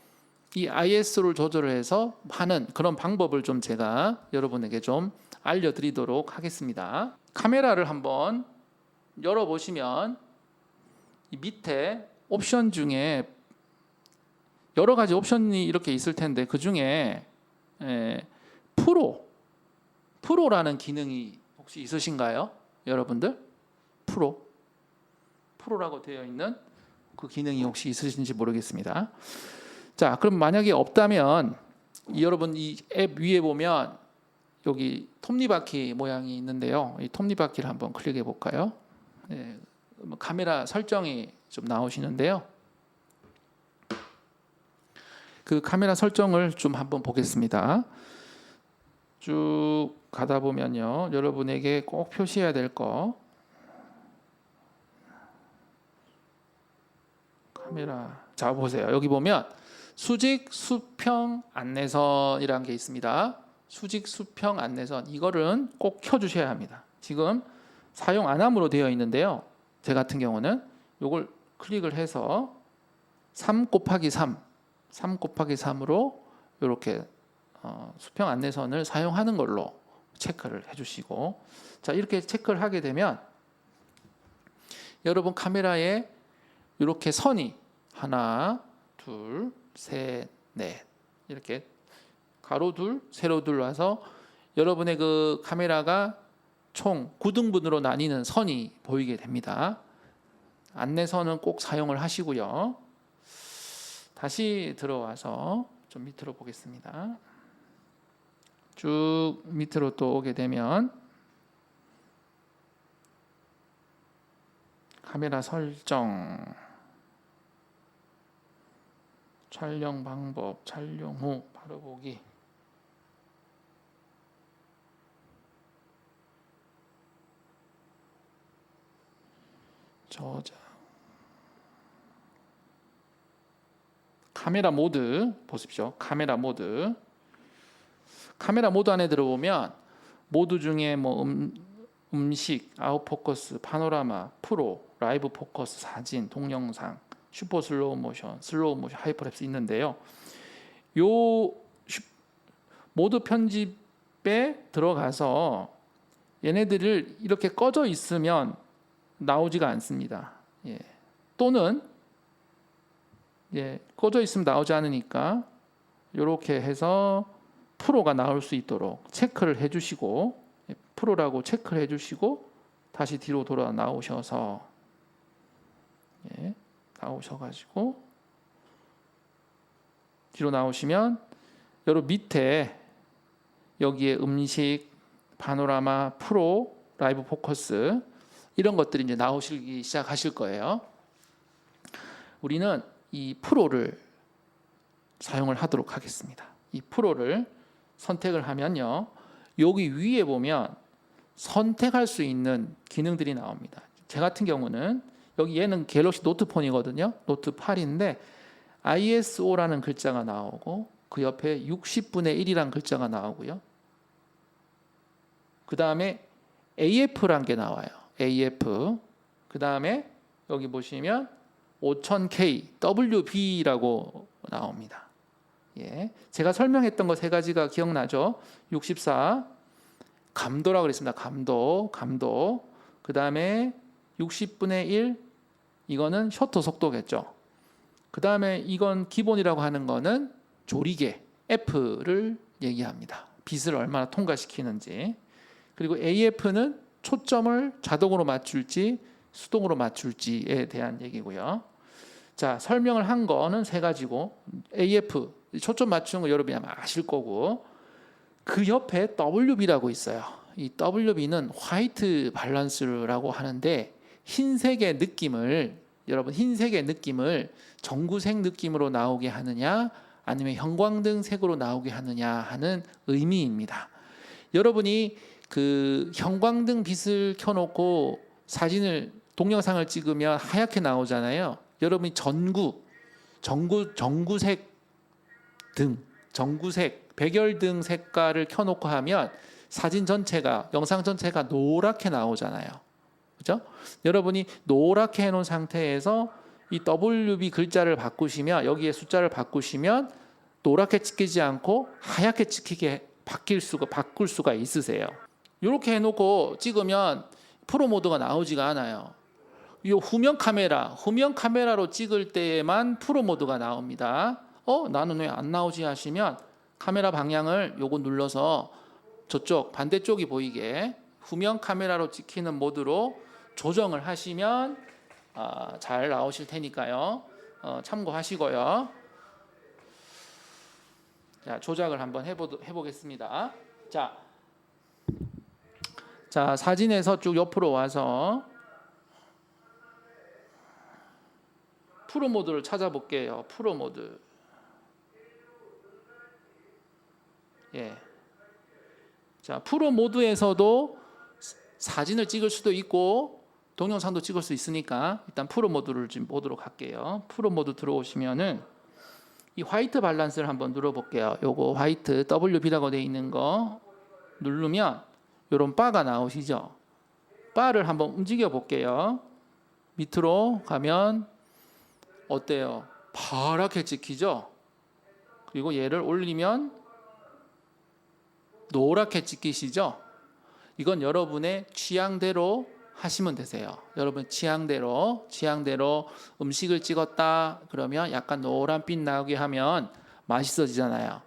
이 ISO를 조절을 해서 하는 그런 방법을 좀 제가 여러분에게 좀 알려드리도록 하겠습니다. 카메라를 한번 열어보시면 이 밑에 옵션 중에 여러 가지 옵션이 이렇게 있을 텐데, 그 중에 프로라는 기능이 혹시 있으신가요? 여러분들? 프로라고 되어 있는 그 기능이 혹시 있으신지 모르겠습니다. 자, 그럼 만약에 없다면 여러분 이 앱 위에 보면 여기 톱니바퀴 모양이 있는데요. 이 톱니바퀴를 한번 클릭해 볼까요? 네, 카메라 설정이 좀 나오시는데요. 그 카메라 설정을 좀 한번 보겠습니다. 쭉 가다 보면요, 여러분에게 꼭 표시해야 될 거, 카메라, 자 보세요. 여기 보면 수직 수평 안내선이라는 게 있습니다. 수직 수평 안내선, 이거는 꼭 켜주셔야 합니다. 지금 사용 안 함으로 되어 있는데요, 제 같은 경우는 이걸 클릭을 해서 3 곱하기 3, 3 곱하기 3으로 이렇게 수평 안내선을 사용하는 걸로 체크를 해주시고, 자 이렇게 체크를 하게 되면 여러분 카메라에 이렇게 선이 하나, 둘, 셋, 넷 이렇게 가로 둘, 세로 둘 와서 여러분의 그 카메라가 총 9등분으로 나뉘는 선이 보이게 됩니다. 안내선은 꼭 사용을 하시고요. 다시 들어와서 좀 밑으로 보겠습니다. 쭉 밑으로 또 오게 되면 카메라 설정, 촬영 방법, 촬영 후 바로 보기, 저장, 카메라 모드 보십시오. 카메라 모드 안에 들어보면 모드 중에 뭐 음식, 아웃포커스, 파노라마, 프로, 라이브 포커스, 사진, 동영상, 슈퍼 슬로우 모션, 하이퍼랩스 있는데요. 요 모드 편집에 들어가서 얘네들을 이렇게 꺼져 있으면 나오지가 않습니다. 예. 또는 꺼져 있으면 나오지 않으니까 이렇게 해서 프로가 나올 수 있도록 체크를 해주시고, 프로라고 체크를 해주시고 다시 뒤로 돌아 나오셔서 나오셔가지고 뒤로 나오시면 여러분 밑에 여기에 음식, 파노라마, 프로, 라이브 포커스 이런 것들이 이제 나오시기 시작하실 거예요. 우리는 이 프로를 사용을 하도록 하겠습니다. 이 프로를 선택을 하면요, 여기 위에 보면 선택할 수 있는 기능들이 나옵니다. 제 같은 경우는 여기 얘는 갤럭시 노트폰이거든요. 노트 8인데 ISO라는 글자가 나오고 그 옆에 60분의 1이라는 글자가 나오고요. 그 다음에 AF라는 게 나와요. AF. 그 다음에 여기 보시면 5000K WB라고 나옵니다. 제가 설명했던 거 세 가지가 기억나죠? 64 감도라고 그랬습니다. 감도. 그 다음에 60분의 1 이거는 셔터 속도겠죠. 그 다음에 이건 기본이라고 하는 거는 조리개 F를 얘기합니다. 빛을 얼마나 통과시키는지. 그리고 AF는 초점을 자동으로 맞출지 수동으로 맞출지에 대한 얘기고요. 자, 설명을 한 거는 세 가지고, AF 초점 맞추는 거 여러분이 아마 아실 거고, 그 옆에 WB라고 있어요. 이 WB는 화이트 밸런스라고 하는데 흰색의 느낌을, 여러분 흰색의 느낌을 전구색 느낌으로 나오게 하느냐 아니면 형광등 색으로 나오게 하느냐 하는 의미입니다. 여러분이 그 형광등 빛을 켜놓고 사진을 동영상을 찍으면 하얗게 나오잖아요. 여러분이 전구색 등, 전구색 백열등 색깔을 켜놓고 하면 사진 전체가, 영상 전체가 노랗게 나오잖아요. 그죠? 여러분이 노랗게 해놓은 상태에서 이 WB 글자를 바꾸시면, 여기에 숫자를 바꾸시면 노랗게 찍히지 않고 하얗게 찍히게 바꿀 수가 있으세요. 이렇게 해놓고 찍으면 프로 모드가 나오지가 않아요. 이 후면 카메라로 찍을 때에만 프로 모드가 나옵니다. 나는 왜 안 나오지 하시면 카메라 방향을 요거 눌러서 저쪽 반대쪽이 보이게 후면 카메라로 찍히는 모드로 조정을 하시면 잘 나오실 테니까요. 참고하시고요. 자, 조작을 한번 해보겠습니다. 자, 사진에서 쭉 옆으로 와서 프로 모드를 찾아볼게요. 프로 모드. 자, 프로 모드에서도 사진을 찍을 수도 있고 동영상도 찍을 수 있으니까 일단 프로 모드를 좀 보도록 할게요. 프로 모드 들어오시면은 이 화이트 밸런스를 한번 눌러볼게요. 요거 화이트 WB라고 되어 있는 거 누르면 요런 바가 나오시죠. 바를 한번 움직여 볼게요. 밑으로 가면 어때요? 파랗게 찍히죠. 그리고 얘를 올리면 노랗게 찍히시죠. 이건 여러분의 취향대로 하시면 되세요. 여러분 취향대로 음식을 찍었다 그러면 약간 노란빛 나오게 하면 맛있어지잖아요.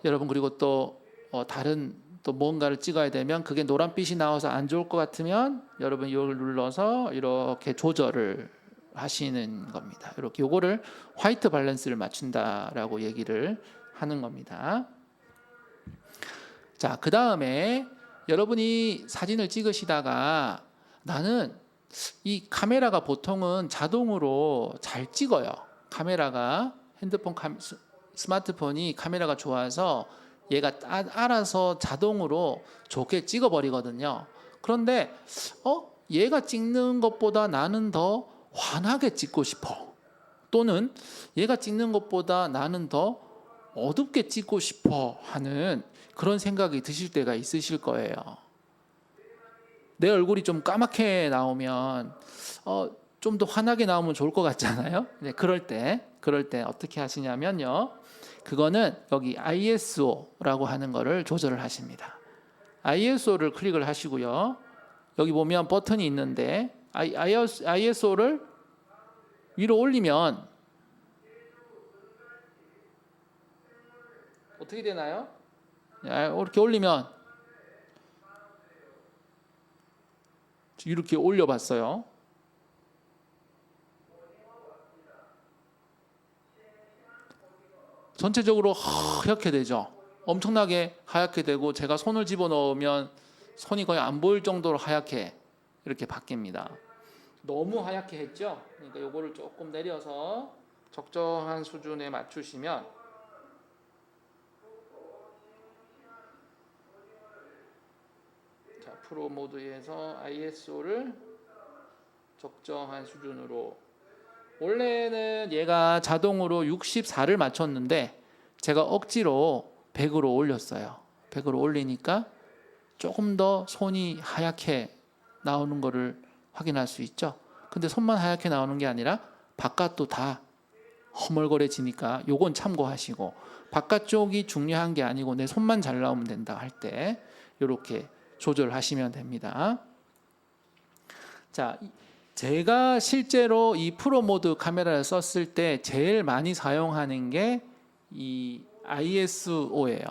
여러분 그리고 또 다른 또 뭔가를 찍어야 되면 그게 노란빛이 나와서 안 좋을 것 같으면 여러분 이걸 눌러서 이렇게 조절을 하시는 겁니다. 이렇게 요거를 화이트 밸런스를 맞춘다라고 얘기를 하는 겁니다. 자, 그 다음에 여러분이 사진을 찍으시다가 나는 이 카메라가 보통은 자동으로 잘 찍어요. 카메라가 스마트폰이 카메라가 좋아서 얘가 알아서 자동으로 좋게 찍어버리거든요. 그런데 얘가 찍는 것보다 나는 더 환하게 찍고 싶어. 또는 얘가 찍는 것보다 나는 더 어둡게 찍고 싶어 하는 그런 생각이 드실 때가 있으실 거예요. 내 얼굴이 좀 까맣게 나오면 좀 더 환하게 나오면 좋을 것 같잖아요. 네, 그럴 때 어떻게 하시냐면요. 그거는 여기 ISO라고 하는 거를 조절을 하십니다. ISO를 클릭을 하시고요. 여기 보면 버튼이 있는데 ISO를 위로 올리면 어떻게 되나요? 이렇게 올리면 이렇게 올려봤어요. 전체적으로 하얗게 되죠. 엄청나게 하얗게 되고 제가 손을 집어넣으면 손이 거의 안 보일 정도로 하얗게 이렇게 바뀝니다. 너무 하얗게 했죠. 그러니까 요거를 조금 내려서 적정한 수준에 맞추시면 자, 프로 모드에서 ISO를 적정한 수준으로 원래는 얘가 자동으로 64를 맞췄는데 제가 억지로 100으로 올렸어요. 100으로 올리니까 조금 더 손이 하얗게 나오는 거를 확인할 수 있죠. 근데 손만 하얗게 나오는 게 아니라 바깥도 다 허멀거려지니까 요건 참고하시고 바깥쪽이 중요한 게 아니고 내 손만 잘 나오면 된다 할 때 이렇게 조절하시면 됩니다. 자, 제가 실제로 이 프로 모드 카메라를 썼을 때 제일 많이 사용하는 게 이 ISO예요.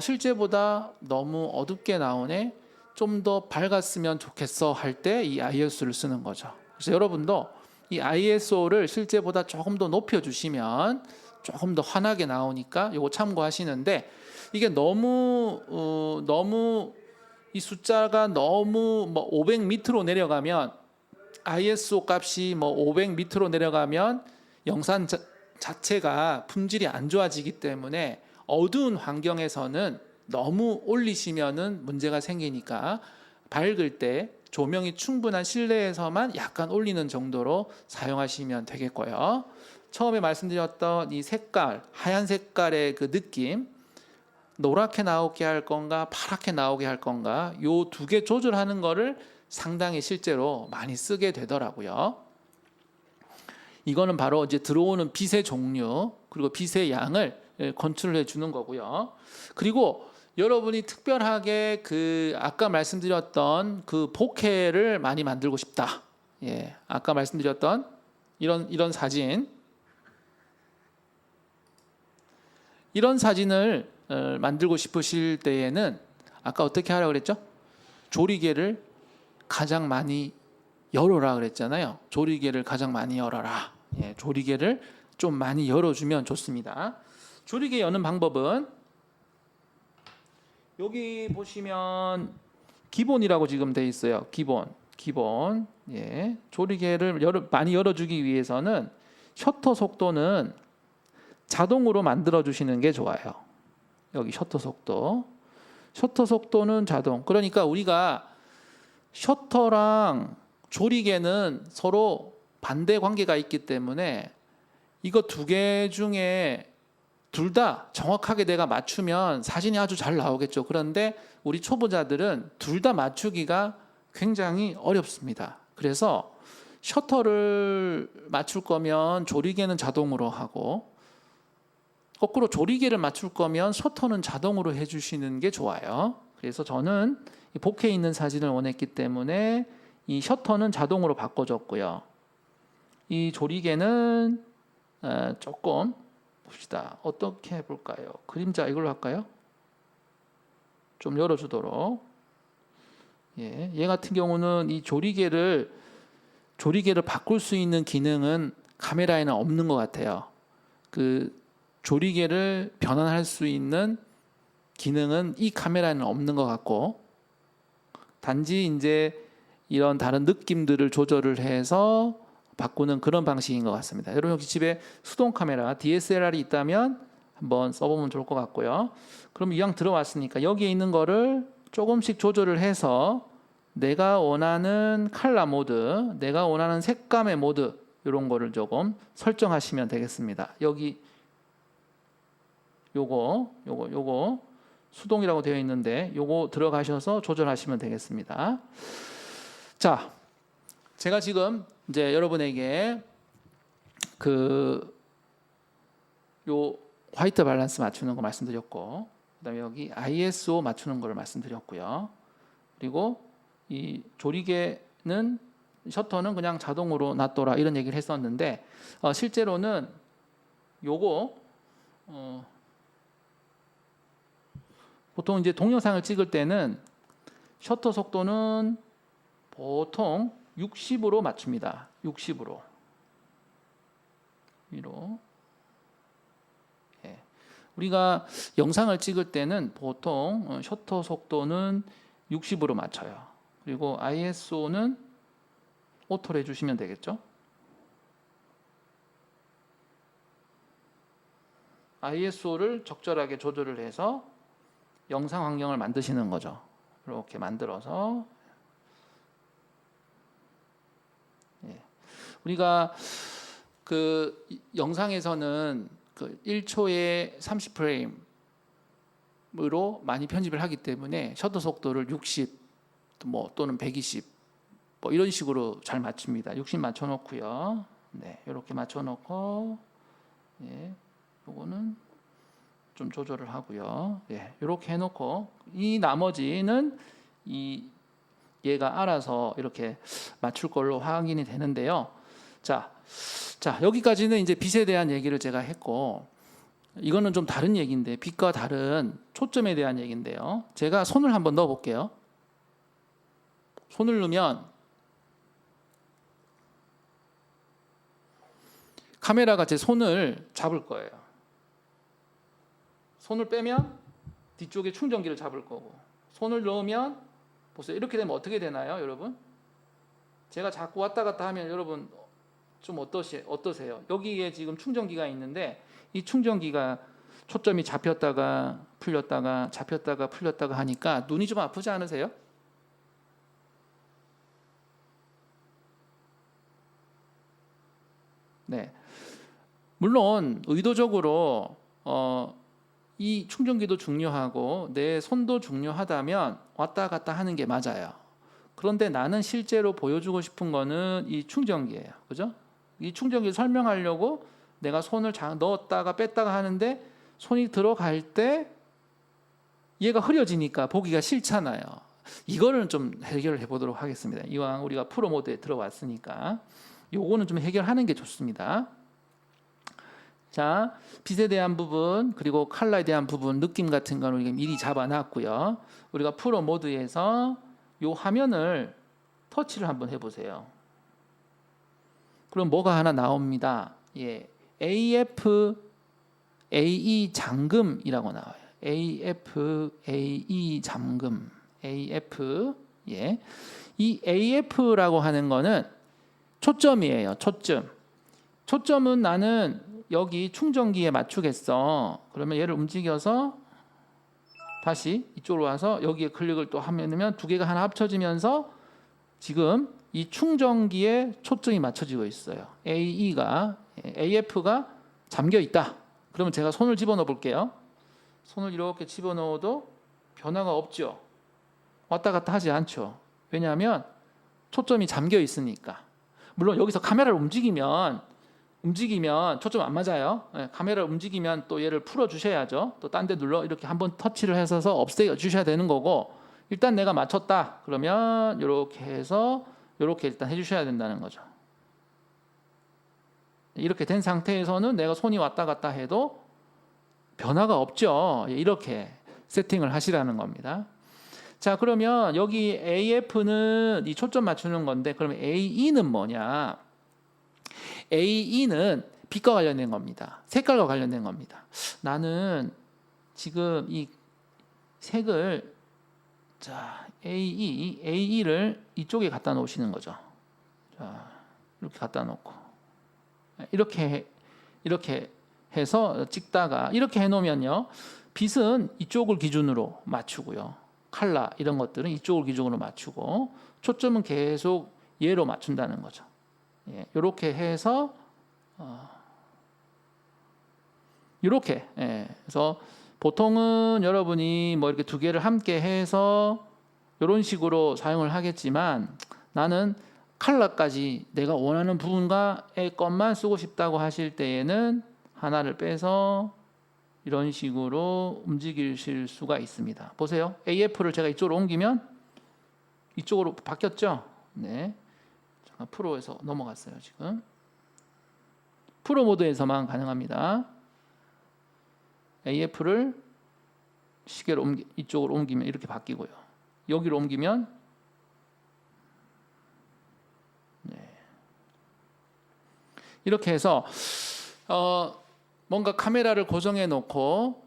실제보다 너무 어둡게 나오네. 좀 더 밝았으면 좋겠어 할 때 이 ISO를 쓰는 거죠. 그래서 여러분도 이 ISO를 실제보다 조금 더 높여주시면 조금 더 환하게 나오니까 이거 참고하시는데 이게 너무 이 숫자가 너무 500 밑으로 내려가면 ISO 값이 500 밑으로 내려가면 영상 자체가 품질이 안 좋아지기 때문에 어두운 환경에서는 너무 올리시면은 문제가 생기니까 밝을 때 조명이 충분한 실내에서만 약간 올리는 정도로 사용하시면 되겠고요. 처음에 말씀드렸던 이 색깔, 하얀 색깔의 그 느낌, 노랗게 나오게 할 건가, 파랗게 나오게 할 건가, 요 두 개 조절하는 거를 상당히 실제로 많이 쓰게 되더라고요. 이거는 바로 이제 들어오는 빛의 종류 그리고 빛의 양을 컨트롤해 주는 거고요. 그리고 여러분이 특별하게 그 아까 말씀드렸던 그 보케를 많이 만들고 싶다. 예, 아까 말씀드렸던 이런 사진, 이런 사진을 만들고 싶으실 때에는 아까 어떻게 하라고 그랬죠? 조리개를 가장 많이 열어라 그랬잖아요. 조리개를 가장 많이 열어라. 예, 조리개를 좀 많이 열어주면 좋습니다. 조리개 여는 방법은 여기 보시면 기본이라고 지금 돼 있어요. 기본. 예, 조리개를 많이 열어주기 위해서는 셔터 속도는 자동으로 만들어 주시는 게 좋아요. 여기 셔터 속도는 자동. 그러니까 우리가 셔터랑 조리개는 서로 반대 관계가 있기 때문에 이거 두 개 중에 둘 다 정확하게 내가 맞추면 사진이 아주 잘 나오겠죠. 그런데 우리 초보자들은 둘 다 맞추기가 굉장히 어렵습니다. 그래서 셔터를 맞출 거면 조리개는 자동으로 하고 거꾸로 조리개를 맞출 거면 셔터는 자동으로 해주시는 게 좋아요. 그래서 저는 이 복해에 있는 사진을 원했기 때문에 이 셔터는 자동으로 바꿔줬고요. 이 조리개는 조금 봅시다. 어떻게 해볼까요? 그림자 이걸로 할까요? 좀 열어주도록. 예, 얘 같은 경우는 이 조리개를 바꿀 수 있는 기능은 카메라에는 없는 것 같아요. 그 조리개를 변환할 수 있는 기능은 이 카메라에는 없는 것 같고, 단지 이제 이런 다른 느낌들을 조절을 해서 바꾸는 그런 방식인 것 같습니다. 여러분 혹시 집에 수동 카메라 DSLR이 있다면 한번 써보면 좋을 것 같고요. 그럼 이왕 들어왔으니까 여기에 있는 거를 조금씩 조절을 해서 내가 원하는 컬러 모드, 내가 원하는 색감의 모드 이런 거를 조금 설정하시면 되겠습니다. 여기 요거 수동이라고 되어 있는데 요거 들어가셔서 조절하시면 되겠습니다. 자, 제가 지금 이제 여러분에게 요 화이트 밸런스 맞추는 거 말씀드렸고, 그다음에 여기 ISO 맞추는 거를 말씀드렸고요. 그리고 이 조리개는 셔터는 그냥 자동으로 놔둬라 이런 얘기를 했었는데 실제로는 요거 보통 이제 동영상을 찍을 때는 셔터 속도는 보통 60으로 맞춥니다. 60으로 위로. 예. 우리가 영상을 찍을 때는 보통 셔터 속도는 60으로 맞춰요. 그리고 ISO는 오토로 해주시면 되겠죠. ISO를 적절하게 조절을 해서 영상 환경을 만드시는 거죠. 이렇게 만들어서 우리가 그 영상에서는 그 1초에 30프레임으로 많이 편집을 하기 때문에 셔터 속도를 60 또는 120 이런 식으로 잘 맞춥니다. 60 맞춰놓고요. 네, 이렇게 맞춰놓고 요거는 좀 조절을 하고요. 이렇게 해놓고 이 나머지는 얘가 알아서 이렇게 맞출 걸로 확인이 되는데요. 자, 여기까지는 이제 빛에 대한 얘기를 제가 했고, 이거는 좀 다른 얘기인데, 빛과 다른 초점에 대한 얘기인데요. 제가 손을 한번 넣어 볼게요. 손을 넣으면 카메라가 제 손을 잡을 거예요. 손을 빼면 뒤쪽에 충전기를 잡을 거고, 손을 넣으면 보세요. 이렇게 되면 어떻게 되나요, 여러분? 제가 자꾸 왔다 갔다 하면 여러분 좀 어떠세요? 여기에 지금 충전기가 있는데 이 충전기가 초점이 잡혔다가 풀렸다가 잡혔다가 풀렸다가 하니까 눈이 좀 아프지 않으세요? 네. 물론 의도적으로 이 충전기도 중요하고 내 손도 중요하다면 왔다 갔다 하는 게 맞아요. 그런데 나는 실제로 보여주고 싶은 거는 이 충전기예요. 그죠? 이 충전기를 설명하려고 내가 손을 넣었다가 뺐다가 하는데 손이 들어갈 때 얘가 흐려지니까 보기가 싫잖아요. 이거는 좀 해결을 해보도록 하겠습니다. 이왕 우리가 프로 모드에 들어왔으니까 요거는 좀 해결하는 게 좋습니다. 자, 빛에 대한 부분 그리고 컬러에 대한 부분 느낌 같은 거는 우리가 미리 잡아놨고요. 우리가 프로 모드에서 요 화면을 터치를 한번 해보세요. 그럼 뭐가 하나 나옵니다. AE 잠금이라고 나와요. AE 잠금. 이 AF라고 하는 거는 초점이에요. 초점은 나는 여기 충전기에 맞추겠어. 그러면 얘를 움직여서 다시 이쪽으로 와서 여기에 클릭을 또 하면 두 개가 하나 합쳐지면서 지금 이 충전기에 초점이 맞춰지고 있어요. AF가 잠겨 있다. 그러면 제가 손을 집어넣어 볼게요. 손을 이렇게 집어넣어도 변화가 없죠. 왔다 갔다 하지 않죠. 왜냐하면 초점이 잠겨 있으니까. 물론 여기서 카메라를 움직이면 초점 안 맞아요. 예, 카메라를 움직이면 또 얘를 풀어 주셔야죠. 또 딴 데 눌러 이렇게 한번 터치를 해서 없애 주셔야 되는 거고, 일단 내가 맞췄다 그러면 이렇게 해서 이렇게 일단 해주셔야 된다는 거죠. 이렇게 된 상태에서는 내가 손이 왔다 갔다 해도 변화가 없죠. 예, 이렇게 세팅을 하시라는 겁니다. 자, 그러면 여기 AF는 이 초점 맞추는 건데, 그러면 AE는 뭐냐? AE는 빛과 관련된 겁니다. 색깔과 관련된 겁니다. 나는 지금 이 색을, 자, AE를 이쪽에 갖다 놓으시는 거죠. 자, 이렇게 갖다 놓고 이렇게 해서 찍다가 이렇게 해놓으면요, 빛은 이쪽을 기준으로 맞추고요, 칼라 이런 것들은 이쪽을 기준으로 맞추고, 초점은 계속 얘로 맞춘다는 거죠. 예, 이렇게 해서 이렇게, 예, 그래서 보통은 여러분이 뭐 이렇게 두 개를 함께 해서 이런 식으로 사용을 하겠지만, 나는 칼라까지 내가 원하는 부분과의 것만 쓰고 싶다고 하실 때에는 하나를 빼서 이런 식으로 움직이실 수가 있습니다. 보세요. AF를 제가 이쪽으로 옮기면 이쪽으로 바뀌었죠? 네. 잠깐 프로에서 넘어갔어요, 지금. 프로 모드에서만 가능합니다. AF를 시계로 이쪽으로 옮기면 이렇게 바뀌고요. 여기로 옮기면, 네, 이렇게 해서 뭔가 카메라를 고정해 놓고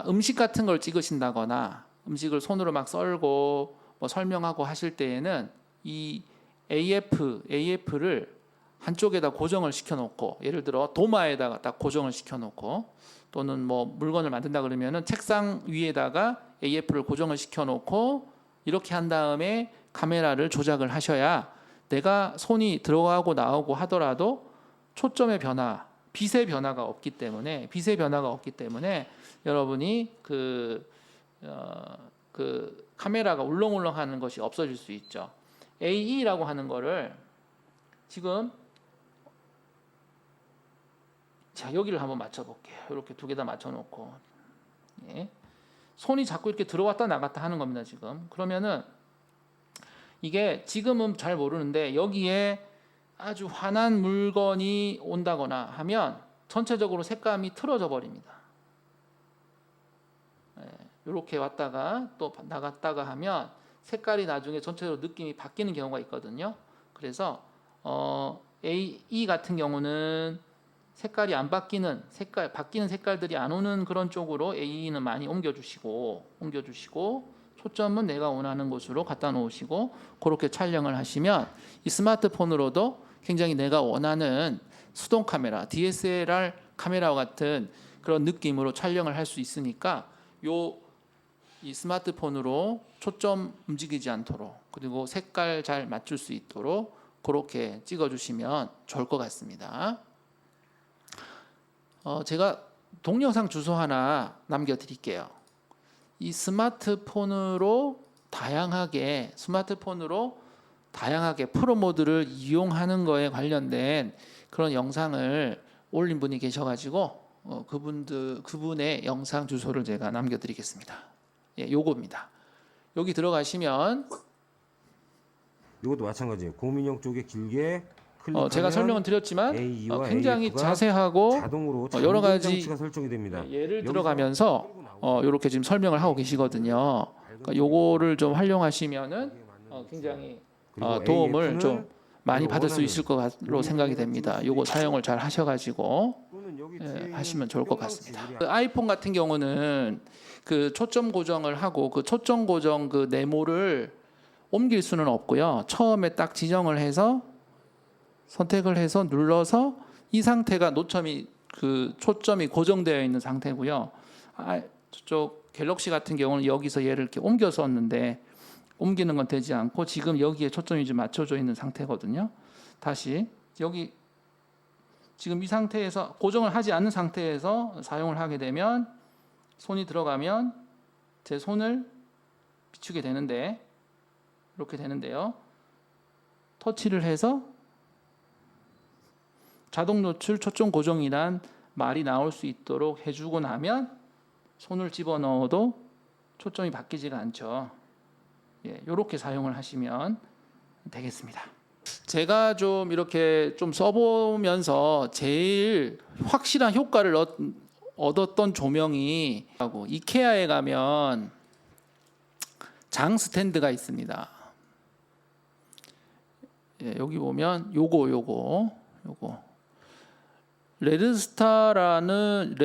음식 같은 걸 찍으신다거나 음식을 손으로 막 썰고 뭐 설명하고 하실 때에는 이 AF를 한쪽에다 고정을 시켜 놓고, 예를 들어 도마에다가 딱 고정을 시켜 놓고, 또는 뭐 물건을 만든다 그러면은 책상 위에다가 AF를 고정을 시켜 놓고 이렇게 한 다음에 카메라를 조작을 하셔야 내가 손이 들어가고 나오고 하더라도 초점의 변화, 빛의 변화가 없기 때문에 여러분이 그 카메라가 울렁울렁하는 것이 없어질 수 있죠. AE라고 하는 거를 지금, 자, 여기를 한번 맞춰볼게요. 이렇게 두 개 다 맞춰놓고, 예, 손이 자꾸 이렇게 들어왔다 나갔다 하는 겁니다, 지금. 그러면은 이게 지금은 잘 모르는데 여기에 아주 환한 물건이 온다거나 하면 전체적으로 색감이 틀어져 버립니다. 예, 이렇게 왔다가 또 나갔다가 하면 색깔이 나중에 전체적으로 느낌이 바뀌는 경우가 있거든요. 그래서 AE 같은 경우는 색깔이 안 바뀌는 바뀌는 색깔들이 안 오는 그런 쪽으로 AE는 많이 옮겨주시고 초점은 내가 원하는 곳으로 갖다 놓으시고 그렇게 촬영을 하시면 이 스마트폰으로도 굉장히 내가 원하는 수동 카메라, DSLR 카메라와 같은 그런 느낌으로 촬영을 할 수 있으니까 이 스마트폰으로 초점 움직이지 않도록, 그리고 색깔 잘 맞출 수 있도록 그렇게 찍어주시면 좋을 것 같습니다. 제가 동영상 주소 하나 남겨드릴게요. 이 스마트폰으로 다양하게 프로 모드를 이용하는 거에 관련된 그런 영상을 올린 분이 계셔가지고 그분의 영상 주소를 제가 남겨드리겠습니다. 예, 요겁니다. 여기 들어가시면 이것도 마찬가지예요. 고민형 쪽에 길게 클릭하면 제가 설명은 드렸지만 AE와 굉장히 AF가 자세하고 자동으로 여러 가지 장치가 설정이 됩니다. 예를 들어가면서 이렇게 지금 설명을 하고 계시거든요. 그러니까 요거를 좀 활용하시면은 굉장히 도움을 좀 많이 받을 수 있을 것으로 생각이 됩니다. 요거 사용을 잘 하셔가지고 하시면 좋을 것 같습니다. 그 아이폰 같은 경우는 그 초점 고정을 하고 그 초점 고정 그 네모를 옮길 수는 없고요. 처음에 딱 지정을 해서 선택을 해서 눌러서 이 상태가 초점이 고정되어 있는 상태고요. 저쪽 갤럭시 같은 경우는 여기서 얘를 이렇게 옮겼었는데 옮기는 건 되지 않고 지금 여기에 초점이 좀 맞춰져 있는 상태거든요. 다시 여기 지금 이 상태에서 고정을 하지 않는 상태에서 사용을 하게 되면 손이 들어가면 제 손을 비추게 되는데 이렇게 되는데요. 터치를 해서 자동 노출 초점 고정이란 말이 나올 수 있도록 해주고 나면 손을 집어넣어도 초점이 바뀌지가 않죠. 예, 이렇게 사용을 하시면 되겠습니다. 제가 좀 이렇게 좀 써보면서 제일 확실한 효과를 얻었던 조명이 이케아에 가면 장 스탠드가 있습니다. 예, 여기 보면 요거 레르스타라는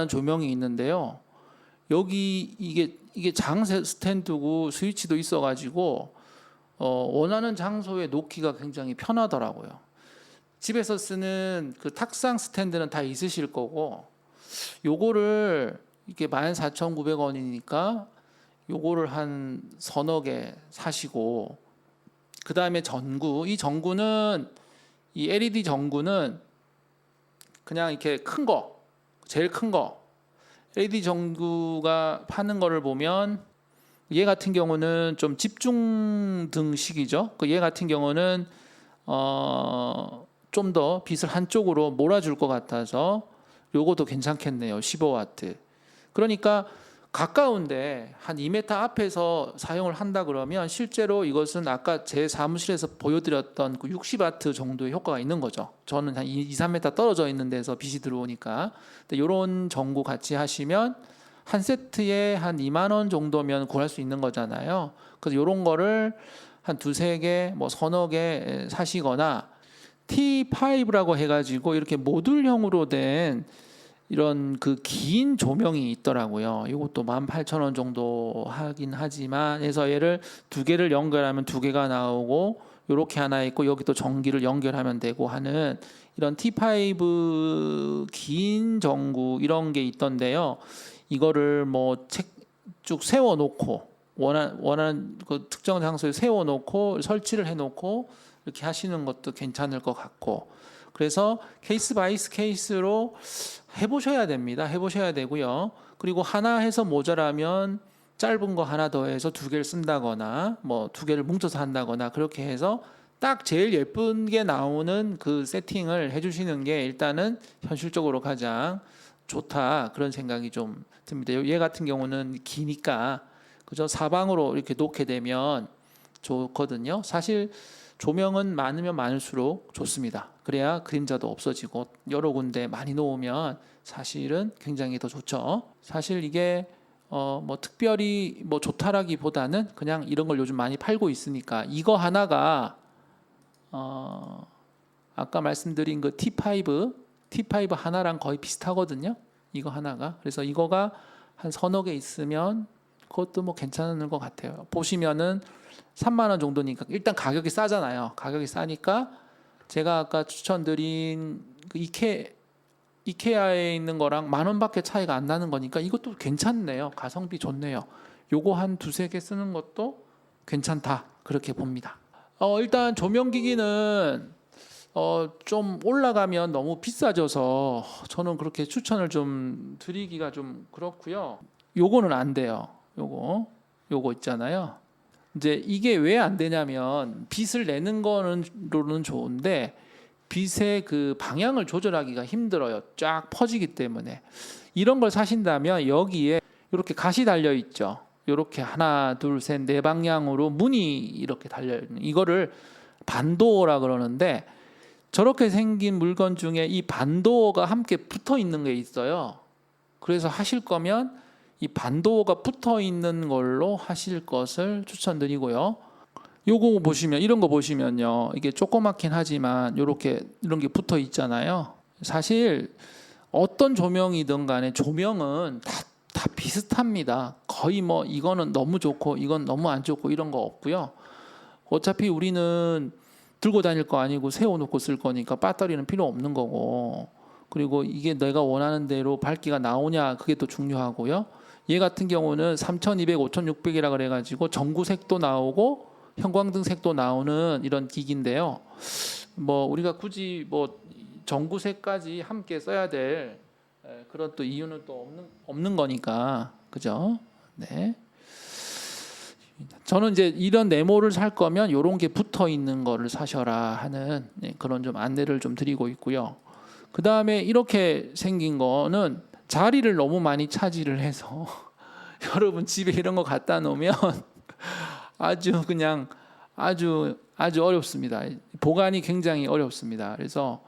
조명이 있는데요. 여기 이게 장 스탠드고 스위치도 있어가지고 원하는 장소에 놓기가 굉장히 편하더라고요. 집에서 쓰는 그 탁상 스탠드는 다 있으실 거고, 요거를 이게 14,900원이니까 요거를 한 서너 개 사시고, 그 다음에 전구. 이 전구는 이 LED 전구는 그냥 이렇게 큰 거, 제일 큰 거. LED 전구가 파는 거를 보면 얘 같은 경우는 좀 집중등식이죠. 얘 같은 경우는 좀 더 빛을 한쪽으로 몰아줄 것 같아서 요것도 괜찮겠네요. 15와트. 그러니까 가까운데 한 2m 앞에서 사용을 한다 그러면 실제로 이것은 아까 제 사무실에서 보여드렸던 그 60와트 정도의 효과가 있는 거죠. 저는 한 2, 3m 떨어져 있는 데서 빛이 들어오니까. 근데 이런 전구 같이 하시면 한 세트에 한 2만 원 정도면 구할 수 있는 거잖아요. 그래서 이런 거를 한 두세 개, 뭐 서너 개 사시거나 T5라고 해가지고 이렇게 모듈형으로 된 이런 그 긴 조명이 있더라고요. 이것도 18,000원 정도 하긴 하지만 해서 얘를 두 개를 연결하면 두 개가 나오고 요렇게 하나 있고 여기 또 전기를 연결하면 되고 하는 이런 T5 긴 전구 이런 게 있던데요. 이거를 뭐 쭉 세워 놓고 원하는 그 특정 장소에 세워 놓고 설치를 해 놓고 이렇게 하시는 것도 괜찮을 것 같고, 그래서 케이스 바이 케이스로 해보셔야 됩니다. 해보셔야 되고요. 그리고 하나 해서 모자라면 짧은 거 하나 더 해서 두 개를 쓴다거나 뭐 두 개를 뭉쳐서 한다거나 그렇게 해서 딱 제일 예쁜 게 나오는 그 세팅을 해주시는 게 일단은 현실적으로 가장 좋다, 그런 생각이 좀 듭니다. 얘 같은 경우는 기니까 그죠, 사방으로 이렇게 놓게 되면 좋거든요. 사실 조명은 많으면 많을수록 좋습니다. 그래야 그림자도 없어지고 여러 군데 많이 놓으면 사실은 굉장히 더 좋죠. 사실 이게 뭐 특별히 뭐 좋다라기보다는 그냥 이런 걸 요즘 많이 팔고 있으니까 이거 하나가 아까 말씀드린 그 T5 하나랑 거의 비슷하거든요. 이거 하나가. 그래서 이거가 한 서너 개 있으면 그것도 뭐 괜찮은 것 같아요. 보시면은 3만 원 정도니까 일단 가격이 싸잖아요. 가격이 싸니까 제가 아까 추천드린 그 이케아에 있는 거랑 만 원밖에 차이가 안 나는 거니까 이것도 괜찮네요. 가성비 좋네요. 요거 한 두세 개 쓰는 것도 괜찮다, 그렇게 봅니다. 일단 조명기기는 좀 올라가면 너무 비싸져서 저는 그렇게 추천을 좀 드리기가 좀 그렇고요. 요거는 안 돼요. 요거 있잖아요. 이제 이게 왜 안 되냐면 빛을 내는 거는로는 좋은데 빛의 그 방향을 조절하기가 힘들어요. 쫙 퍼지기 때문에. 이런 걸 사신다면 여기에 이렇게 가시 달려 있죠. 이렇게 하나, 둘, 셋, 네 방향으로 문이 이렇게 달려 있는, 이거를 반도어라 그러는데, 저렇게 생긴 물건 중에 이 반도어가 함께 붙어 있는 게 있어요. 그래서 하실 거면 이 반도어가 붙어 있는 걸로 하실 것을 추천드리고요. 요거 보시면, 이런 거 보시면요, 이게 조그맣긴 하지만 이렇게 이런 게 붙어 있잖아요. 사실 어떤 조명이든 간에 조명은 다 비슷합니다. 거의 뭐 이거는 너무 좋고 이건 너무 안 좋고 이런 거 없고요. 어차피 우리는 들고 다닐 거 아니고 세워놓고 쓸 거니까 배터리는 필요 없는 거고, 그리고 이게 내가 원하는 대로 밝기가 나오냐, 그게 또 중요하고요. 얘 같은 경우는 3200, 5600이라 그래가지고 전구색도 나오고 형광등 색도 나오는 이런 기기인데요. 뭐 우리가 굳이 뭐 전구색까지 함께 써야 될 그런 또 이유는 또 없는 거니까, 그죠? 네. 저는 이제 이런 네모를 살 거면 이런 게 붙어 있는 거를 사셔라 하는 그런 좀 안내를 좀 드리고 있고요. 그 다음에 이렇게 생긴 거는 자리를 너무 많이 차지를 해서 여러분 집에 이런 거 갖다 놓으면 아주 그냥 아주 어렵습니다. 보관이 굉장히 어렵습니다. 그래서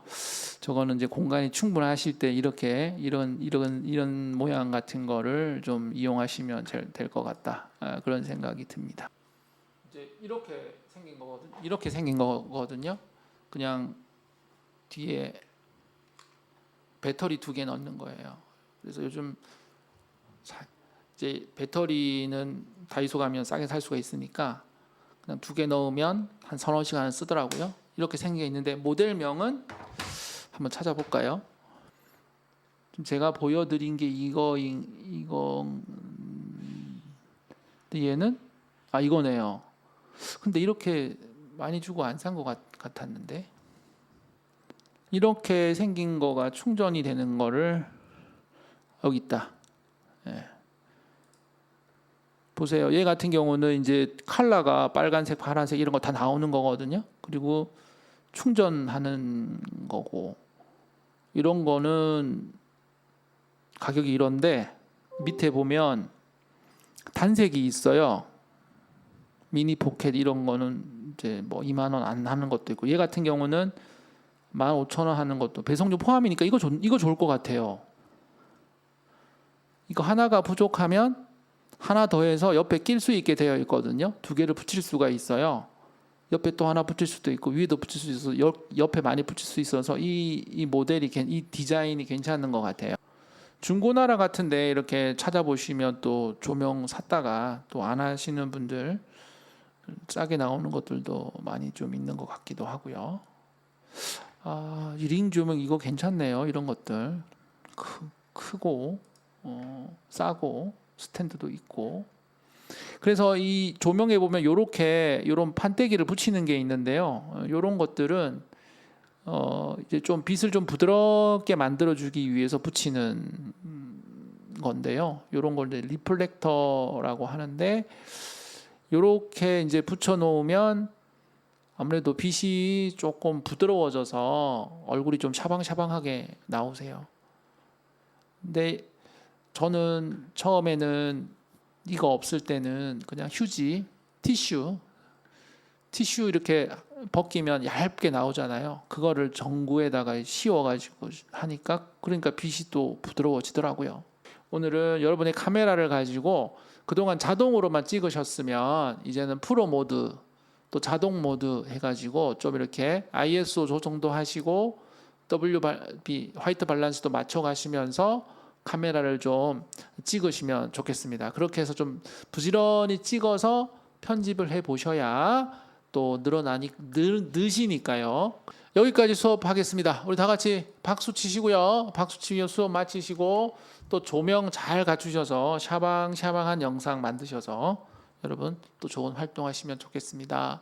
저거는 이제 공간이 충분하실 때 이렇게 이런 모양 같은 거를 좀 이용하시면 될 것 같다. 그런 생각이 듭니다. 이제 이렇게 생긴 거거든요. 그냥 뒤에 배터리 2개 넣는 거예요. 그래서 요즘 이제 배터리는 다이소 가면 싸게 살 수가 있으니까 그냥 2개 넣으면 한 서너 시간을 쓰더라고요. 이렇게 생겨 있는데 모델명은 한번 찾아볼까요? 좀 제가 보여드린 게 이거 얘는 이거네요. 근데 이렇게 많이 주고 안 산 것 같았는데 이렇게 생긴 거가 충전이 되는 거를 여기 있다. 예. 보세요. 얘 같은 경우는 이제 컬러가 빨간색, 파란색 이런 거 다 나오는 거거든요. 그리고 충전하는 거고 이런 거는 가격이 이런데 밑에 보면 단색이 있어요. 미니 포켓 이런 거는 이제 뭐 2만 원 안 하는 것도 있고 얘 같은 경우는 15,000원 하는 것도 배송료 포함이니까 이거 좋을 것 같아요. 이거 하나가 부족하면 하나 더해서 옆에 낄 수 있게 되어 있거든요. 2개를 붙일 수가 있어요. 옆에 또 하나 붙일 수도 있고 위에도 붙일 수 있어서 옆에 많이 붙일 수 있어서 이 모델이 이 디자인이 괜찮은 것 같아요. 중고나라 같은데 이렇게 찾아보시면 또 조명 샀다가 또 안 하시는 분들 싸게 나오는 것들도 많이 좀 있는 것 같기도 하고요. 이 링 조명 이거 괜찮네요. 이런 것들 크고 싸고 스탠드도 있고. 그래서 이 조명에 보면 요런 판때기를 붙이는 게 있는데요. 요런 것들은 이제 좀 빛을 좀 부드럽게 만들어 주기 위해서 붙이는 건데요. 요런 걸 이제 리플렉터라고 하는데 요렇게 이제 붙여 놓으면 아무래도 빛이 조금 부드러워져서 얼굴이 좀 샤방샤방하게 나오세요. 근데 저는 처음에는 이거 없을 때는 그냥 휴지, 티슈 이렇게 벗기면 얇게 나오잖아요. 그거를 전구에다가 씌워가지고 하니까 그러니까 빛이 또 부드러워지더라고요. 오늘은 여러분의 카메라를 가지고 그동안 자동으로만 찍으셨으면 이제는 프로 모드 또 자동 모드 해가지고 좀 이렇게 ISO 조정도 하시고 WB 화이트 밸런스도 맞춰가시면서 카메라를 좀 찍으시면 좋겠습니다. 그렇게 해서 좀 부지런히 찍어서 편집을 해 보셔야 또 느시니까요. 여기까지 수업하겠습니다. 우리 다 같이 박수 치시고요. 박수 치며 수업 마치시고 또 조명 잘 갖추셔서 샤방샤방한 영상 만드셔서 여러분 또 좋은 활동하시면 좋겠습니다.